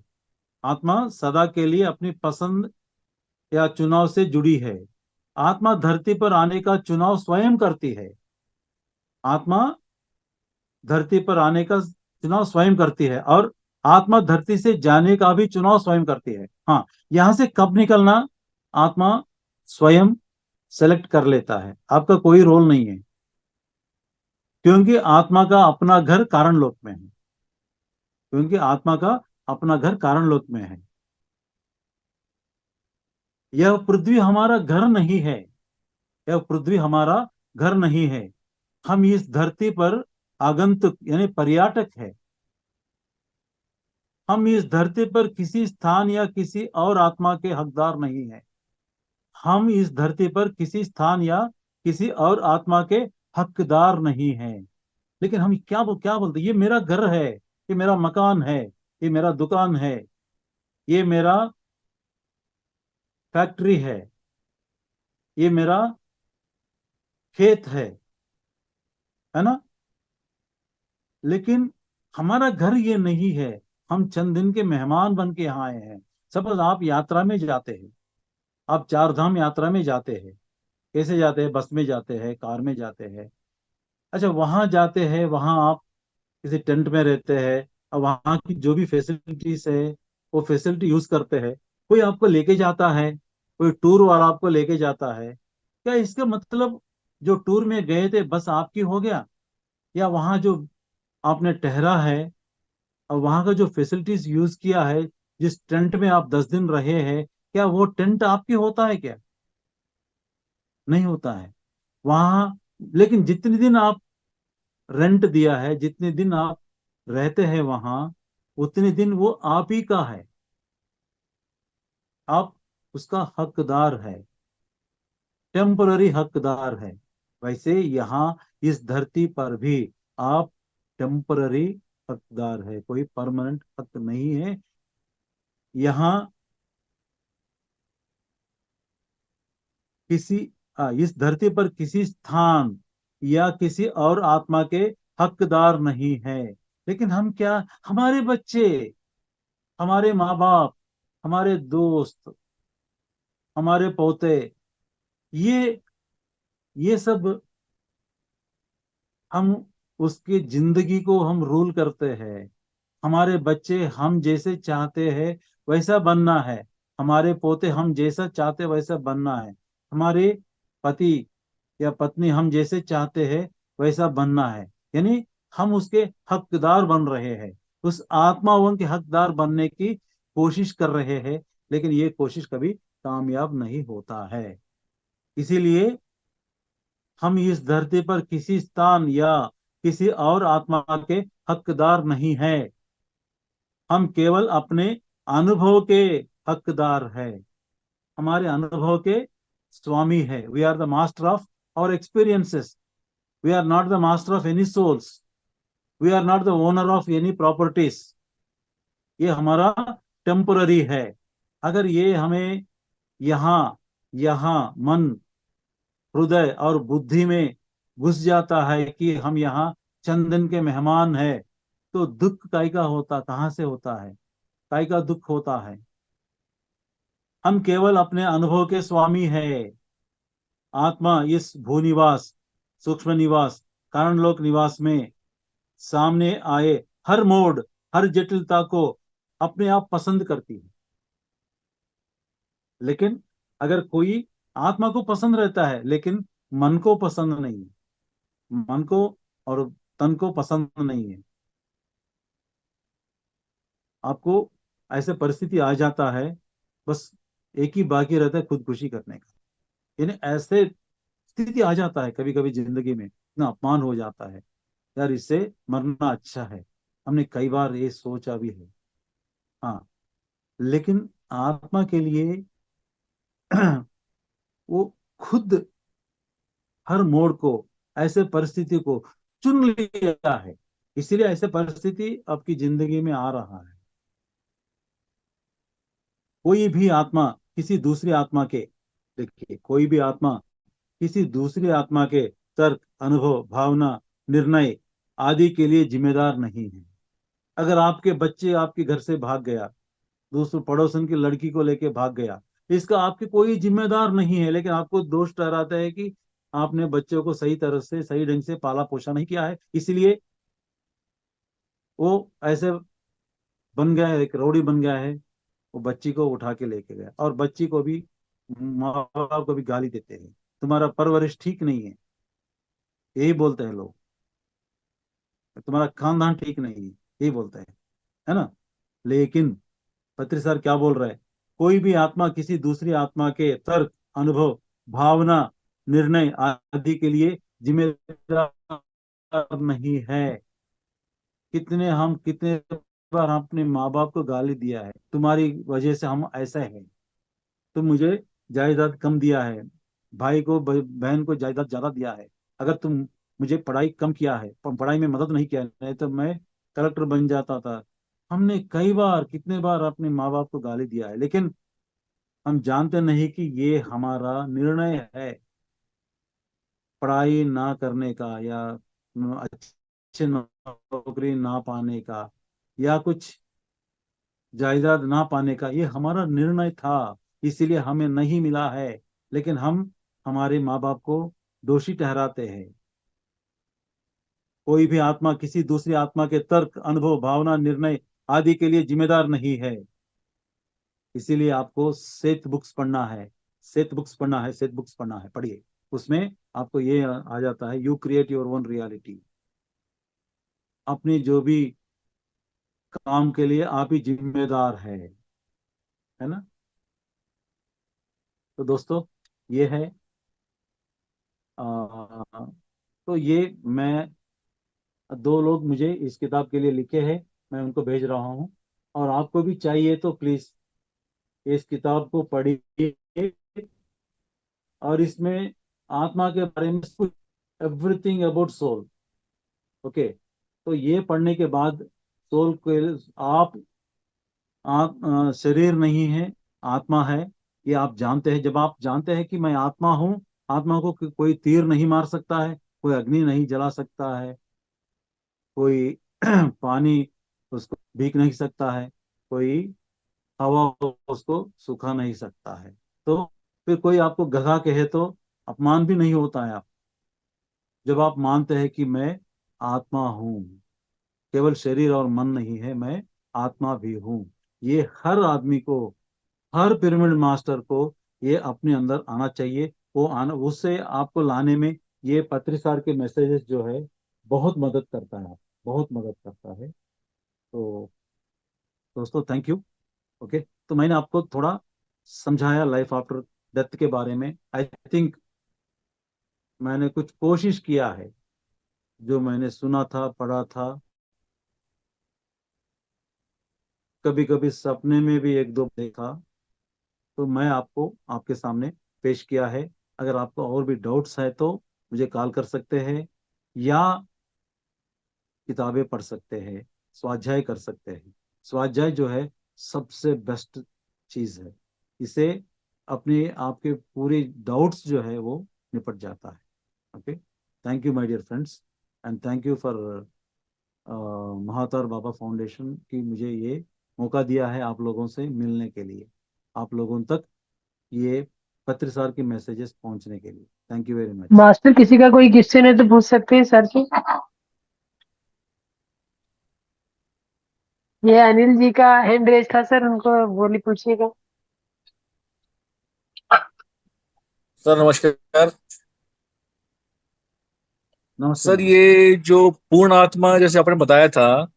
आत्मा सदा के लिए अपनी पसंद या चुनाव से जुड़ी है। आत्मा धरती पर आने का चुनाव स्वयं करती है। आत्मा धरती पर आने का चुनाव स्वयं करती है, और आत्मा धरती से जाने का भी चुनाव स्वयं करती है। हाँ, यहां से कब निकलना आत्मा स्वयं सेलेक्ट कर लेता है, आपका कोई रोल नहीं है, क्योंकि आत्मा का अपना घर कारण लोक में है। क्योंकि आत्मा का अपना घर कारण लोक में है। यह पृथ्वी हमारा घर नहीं है, यह पृथ्वी हमारा घर नहीं है। हम इस धरती पर आगंतुक यानी पर्यटक है। हम इस धरती पर किसी स्थान या किसी और आत्मा के हकदार नहीं है। हम इस धरती पर किसी स्थान या किसी और आत्मा के हकदार नहीं हैं। लेकिन हम क्या बोलते, ये मेरा घर है, ये मेरा मकान है, ये मेरा दुकान है, ये मेरा फैक्ट्री है, ये मेरा खेत है ना। लेकिन हमारा घर ये नहीं है। हम चंद दिन के मेहमान बन के यहाँ आए हैं। सपोज आप यात्रा में जाते हैं, आप चार धाम यात्रा में जाते हैं। कैसे जाते हैं? बस में जाते हैं, कार में जाते हैं। अच्छा, वहां जाते हैं, वहां आप किसी टेंट में रहते हैं, और वहां की जो भी फैसिलिटीज है वो फैसिलिटी यूज करते हैं। कोई आपको लेके जाता है, कोई टूर वाला आपको लेके जाता है, क्या इसका मतलब जो टूर में गए थे बस आपकी हो गया? या वहां जो आपने ठहरा है और वहां का जो फैसिलिटीज यूज किया है, जिस टेंट में आप 10 दिन रहे हैं, क्या वो टेंट आपकी होता है क्या? नहीं होता है वहां। लेकिन जितने दिन आप रेंट दिया है, जितने दिन आप रहते हैं वहां, उतने दिन वो आप ही का है। आप उसका हकदार है, टेम्पररी हकदार है। वैसे यहाँ इस धरती पर भी आप टेम्पररी हकदार है, कोई परमानेंट हक नहीं है। यहाँ किसी इस धरती पर किसी स्थान या किसी और आत्मा के हकदार नहीं है। लेकिन हम क्या, हमारे बच्चे, हमारे माँ बाप, हमारे दोस्त, हमारे पोते, ये ये सब हम उसकी जिंदगी को हम रूल करते हैं। हमारे बच्चे हम जैसे चाहते हैं वैसा बनना है, हमारे पोते हम जैसा चाहते वैसा बनना है, हमारे पति या पत्नी हम जैसे चाहते हैं वैसा बनना है। यानी हम उसके हकदार बन रहे हैं, उस आत्माओं के हकदार बनने की कोशिश कर रहे हैं, लेकिन ये कोशिश कभी कामयाब नहीं होता है। इसीलिए हम इस धरती पर किसी स्थान या किसी और आत्मा के हकदार नहीं है, हम केवल अपने अनुभव के हकदार है, हमारे अनुभव के स्वामी है। We are the master of our experiences, we are not the master of any souls, we are not the owner of any properties. ये हमारा टेम्पररी है। अगर ये हमें यहाँ यहाँ मन, हृदय और बुद्धि में घुस जाता है कि हम यहाँ चंद दिन के मेहमान हैं, तो दुख काय का होता, कहाँ से होता है, काय का दुख होता है। हम केवल अपने अनुभव के स्वामी हैं। आत्मा इस भूनिवास, सूक्ष्म निवास, कारण लोक निवास में सामने आए हर मोड़, हर जटिलता को अपने आप पसंद करती है। लेकिन अगर कोई आत्मा को पसंद रहता है लेकिन मन को पसंद नहीं है, मन को और तन को पसंद नहीं है, आपको ऐसे परिस्थिति आ जाता है, बस एक ही बाकी रहता है, खुदकुशी करने का। यानी ऐसे स्थिति आ जाता है कभी कभी जिंदगी में, इतना अपमान हो जाता है, यार इससे मरना अच्छा है। हमने कई बार ये सोचा भी है। हाँ, लेकिन आत्मा के लिए वो खुद हर मोड़ को, ऐसे परिस्थिति को चुन लिया है, इसलिए ऐसे परिस्थिति आपकी जिंदगी में आ रहा है। कोई भी आत्मा किसी दूसरी आत्मा के, देखिए कोई भी आत्मा किसी दूसरी आत्मा के तर्क, अनुभव, भावना, निर्णय आदि के लिए जिम्मेदार नहीं है। अगर आपके बच्चे आपके घर से भाग गया, दूसरे पड़ोसन की लड़की को लेके भाग गया, इसका आपके कोई जिम्मेदार नहीं है, लेकिन आपको दोष ठहराता है कि आपने बच्चों को सही तरह से, सही ढंग से पाला पोषा नहीं किया है, इसलिए वो ऐसे बन गया है, एक रौडी बन गया है। वो बच्ची को उठा के लेके गया, और बच्ची को भी, माँ बाप को भी गाली देते हैं, तुम्हारा परवरिश ठीक नहीं है, यही बोलते हैं लोग, तुम्हारा खानदान ठीक नहीं है, यही बोलते हैं, है ना। लेकिन पत्री सर क्या बोल रहे हैं, कोई भी आत्मा किसी दूसरी आत्मा के तर्क, अनुभव, भावना, निर्णय आदि के लिए जिम्मेदार नहीं है। कितने बार हम अपने माँ बाप को गाली दिया है, तुम्हारी वजह से हम ऐसा है, तुम मुझे जायदाद कम दिया है, भाई को बहन को जायदाद ज्यादा दिया है, अगर तुम मुझे पढ़ाई कम किया है, पढ़ाई में मदद नहीं किया है, नहीं तो मैं कलेक्टर बन जाता था। हमने कई बार, कितने बार अपने माँ बाप को गाली दिया है, लेकिन हम जानते नहीं कि ये हमारा निर्णय है, पढ़ाई ना करने का, या अच्छे नौकरी ना पाने का, या कुछ जायदाद ना पाने का, ये हमारा निर्णय था, इसीलिए हमें नहीं मिला है। लेकिन हम हमारे माँ बाप को दोषी ठहराते हैं। कोई भी आत्मा किसी दूसरी आत्मा के तर्क, अनुभव, भावना, निर्णय आदि के लिए जिम्मेदार नहीं है। इसीलिए आपको सेत बुक्स पढ़ना है, सेत बुक्स पढ़ना है, सेत बुक्स पढ़ना है, पढ़िए। उसमें आपको ये आ जाता है, you create your own reality. अपनी जो भी काम के लिए आप ही जिम्मेदार है ना। तो दोस्तों, ये है, आ, तो ये मैं, दो लोग मुझे इस किताब के लिए लिखे हैं, मैं उनको भेज रहा हूँ, और आपको भी चाहिए तो प्लीज इस किताब को पढ़िए, और इसमें आत्मा के बारे में कुछ, एवरीथिंग अबाउट सोल। ओके, तो ये पढ़ने के बाद सोल के, आप शरीर नहीं है, आत्मा है, ये आप जानते हैं। जब आप जानते हैं कि मैं आत्मा हूँ, आत्मा को कोई तीर नहीं मार सकता है, कोई अग्नि नहीं जला सकता है, कोई पानी उसको भीग नहीं सकता है, कोई हवा उसको सुखा नहीं सकता है। तो फिर कोई आपको गधा कहे तो अपमान भी नहीं होता है। आप जब आप मानते हैं कि मैं आत्मा हूँ, केवल शरीर और मन नहीं है, मैं आत्मा भी हूँ। ये हर आदमी को, हर पिरामिड मास्टर को ये अपने अंदर आना चाहिए। वो आना, उससे आपको लाने में ये पत्रिसार के मैसेजेस जो है बहुत मदद करता है, बहुत मदद करता है। तो दोस्तों, थैंक यू। ओके, तो मैंने आपको थोड़ा समझाया लाइफ आफ्टर डेथ के बारे में। आई थिंक मैंने कुछ कोशिश किया है, जो मैंने सुना था, पढ़ा था, कभी कभी सपने में भी एक दो देखा, तो मैं आपको आपके सामने पेश किया है। अगर आपको और भी डाउट्स है तो मुझे कॉल कर सकते हैं, या किताबें पढ़ सकते हैं, स्वाध्याय कर सकते हैं। स्वाध्याय जो है सबसे बेस्ट चीज है। इसे अपने आपके पूरे डाउट्स जो है वो निपट जाता है। Okay, thank you my dear friends, and thank you for Mahatar Baba foundation की मुझे ये मौका दिया है आप लोगों से मिलने के लिए, आप लोगों तक ये पत्रसार के मैसेजेस पहुंचने के लिए। Thank you very much. Master किसी का कोई क्वेश्चन है तो पूछ सकते हैं सर से। ये अनिल जी का हैंड रेज था सर, उनको बोली पूछिएगा। सर नमस्कार। नमस्ते सर नमस्ते। ये जो पूर्ण आत्मा जैसे आपने बताया था,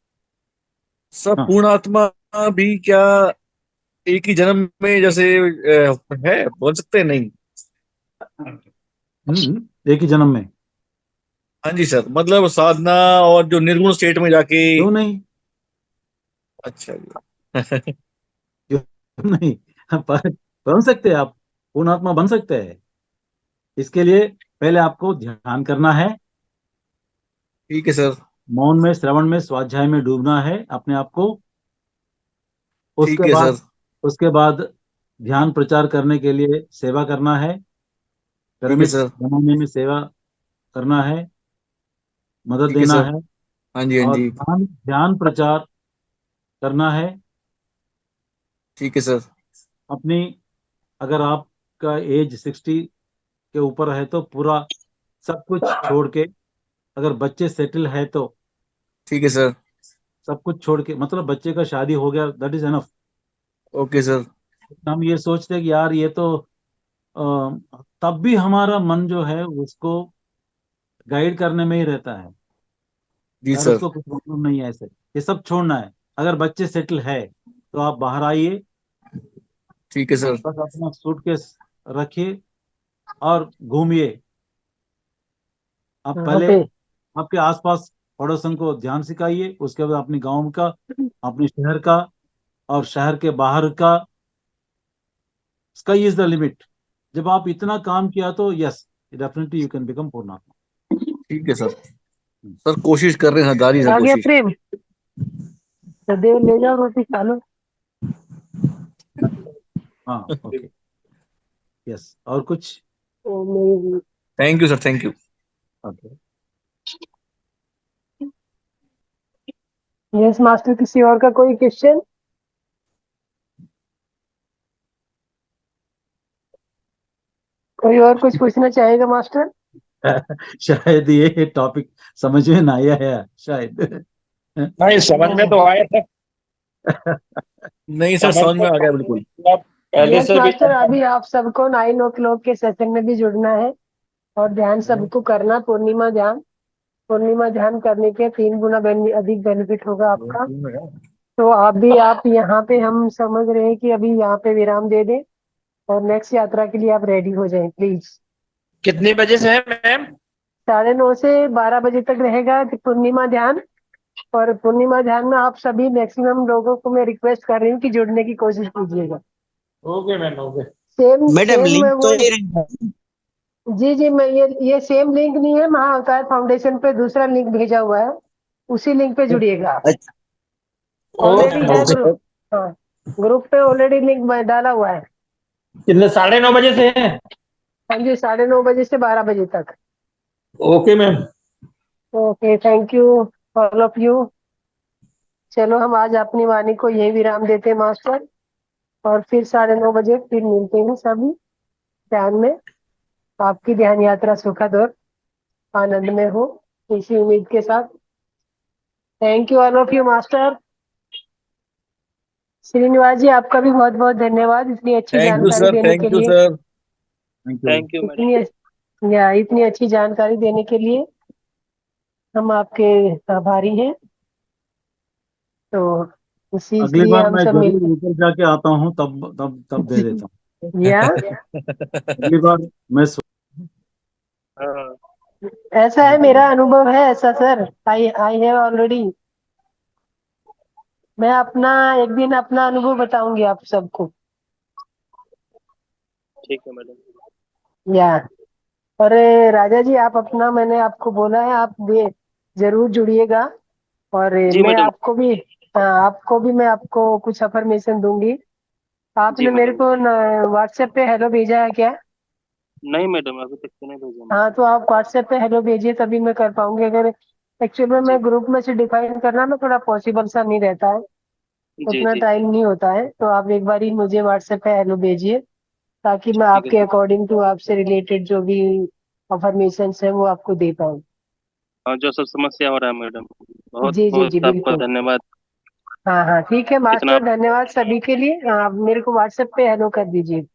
सर हाँ। पूर्ण आत्मा भी क्या एक ही जन्म में जैसे है, बोल सकते हैं? नहीं। एक ही जन्म में। हाँ जी सर, मतलब साधना और जो निर्गुण स्टेट में जाके। क्यों नहीं? अच्छा जी। क्यों नहीं? बन सकते हैं आप, पूर्ण आत्मा बन सकते हैं। इसके लिए पहले आपको ध्यान करना है, ठीक है सर। मौन में, श्रवण में, स्वाध्याय में डूबना है अपने आप को। उसके ठीक है बाद सर। उसके बाद ध्यान प्रचार करने के लिए सेवा करना है, ठीक है पिरामिड्स सर। बनाने में सेवा करना है, मदद ठीक है देना सर। है। हाँ जी, हाँ और जी। ध्यान ध्यान प्रचार करना है ठीक है सर। अपनी। अगर आपका एज 60 के ऊपर है तो पूरा सब कुछ छोड़ के, अगर बच्चे सेटल है तो ठीक है सर। सब कुछ छोड़ के, मतलब बच्चे का शादी हो गया, that is enough. Okay sir. हम ये सोचते हैं कि यार ये तो तब भी हमारा मन जो है उसको गाइड करने में ही रहता है। जी यार सर। उसको कुछ प्रॉब्लम नहीं है, ऐसे ये सब छोड़ना है। अगर बच्चे सेटल है तो आप बाहर आइए, ठीक है सर। बस अपना सूटकेस रखिए और घूमिए। आप यहाँ पहले पे आपके आसपास पड़ोसन को ध्यान सिखाइए, उसके बाद अपने गांव का, अपने शहर का, और शहर के बाहर का। Sky is the limit. जब आप इतना काम किया तो yes, definitely you can become पूर्णात्मा। ठीक है सर। सर कोशिश कर रहे हैं, जारी है सर आ गया कोशिश। प्रेम, तो देव ले जाओ रोटी खा लो। हाँ, ओके, यस। और कुछ? तो मेरी thank you sir, thank you. Okay. Yes master, किसी और का कोई क्वेश्चन? कोई और कुछ पूछना चाहेगा मास्टर? शायद ये टॉपिक समझ में ना आया है, शायद। नहीं, समझ में तो आया था। नहीं सर, समझ समझ में में आ तो गया बिल्कुल। मतलब पहले यस से भी मास्टर, अभी आप सबको 9 o'clock के सेशन में भी जुड़ना है और ध्यान सबको करना, पूर्णिमा ध्यान। पूर्णिमा ध्यान करने के 3 गुना अधिक बेनिफिट होगा आपका। तो आप यहाँ पे, हम समझ रहे हैं कि अभी यहाँ पे विराम दे दें और नेक्स्ट यात्रा के लिए आप रेडी हो जाएं प्लीज। कितने बजे से है मैम? 9:30 से 12 बजे तक रहेगा पूर्णिमा ध्यान। और पूर्णिमा ध्यान में आप सभी मैक्सिमम लोगों को मैं रिक्वेस्ट कर रही हूँ कि जुड़ने की कोशिश कीजिएगा। Okay ma'am, okay. Same madam same link तो वो, ये रही। जी जी, मैं ये सेम लिंक नहीं है, महाअवतार फाउंडेशन पे दूसरा लिंक भेजा हुआ है, उसी लिंक पे जुड़िएगा आप। अच्छा, ऑलरेडी ओके है ओके। ओके। ग्रुप। हाँ, ग्रुप पे ऑलरेडी लिंक डाला हुआ है। कितने, 9:30 बजे से है? हाँ जी, 9:30 बजे से 12 बजे तक। Okay ma'am. Okay, thank you all of you. चलो हम आज अपनी वाणी को यही विराम देते हैं मास्टर। और फिर 9:30 बजे फिर मिलते हैं सभी ध्यान में। आपकी ध्यान यात्रा सुखद और आनंदमय हो, इसी उम्मीद के साथ। Thank you all of you master. Srinivas ji, आपका भी बहुत बहुत धन्यवाद इतनी अच्छी थैंक यू जानकारी सर, देने के थैंक यू लिए। Sir, thank you. Thank you madam. इतनी अच्छी जानकारी देने के लिए हम आपके आभारी हैं। तो इसी अगली इसलिए बार हम मैं सब जरूर मिलते ऊपर जाके आता हूँ, तब तब तब दे देता हूँ। या अगली बार मैं हाँ, ऐसा है, मेरा अनुभव है ऐसा sir. I I have already. मैं अपना एक दिन अपना अनुभव बताऊंगी आप सबको। ठीक है मैडम। या और राजा जी, आप अपना, मैंने आपको बोला है, आप भी जरूर जुड़िएगा। और जी मैं मैडम। आपको भी, हाँ, आपको भी मैं आपको कुछ अफर्मेशन दूंगी। जी आपने मेरे मैडम। को व्हाट्सएप पे हेलो भेजा है क्या? नहीं मैडम, अभी तक तो नहीं भेजा हाँ, मैडम। तो आप व्हाट्सएप पे हेलो भेजिए, तभी मैं कर पाऊंगी। अगर एक्चुअल में जी मैं ग्रुप में से डिफाइन करना में थोड़ा पॉसिबल सा नहीं रहता है, जी उतना जी। टाइम नहीं होता है। तो आप एक बार ही मुझे व्हाट्सएप पे हेलो भेजिए, ताकि मैं ठीक है आपके ठीक है। अकॉर्डिंग टू आपसे रिलेटेड जो भी अफर्मेशन है वो आपको दे पाऊँ। हाँ, जो सब समस्या हो रहा है मैडम, बहुत जी जी जी, बहुत आपका बिल्कुल। धन्यवाद। हाँ हाँ, ठीक है इतना मास्टर, आप। धन्यवाद सभी के लिए। आप मेरे को व्हाट्सएप पे हेलो कर दीजिए।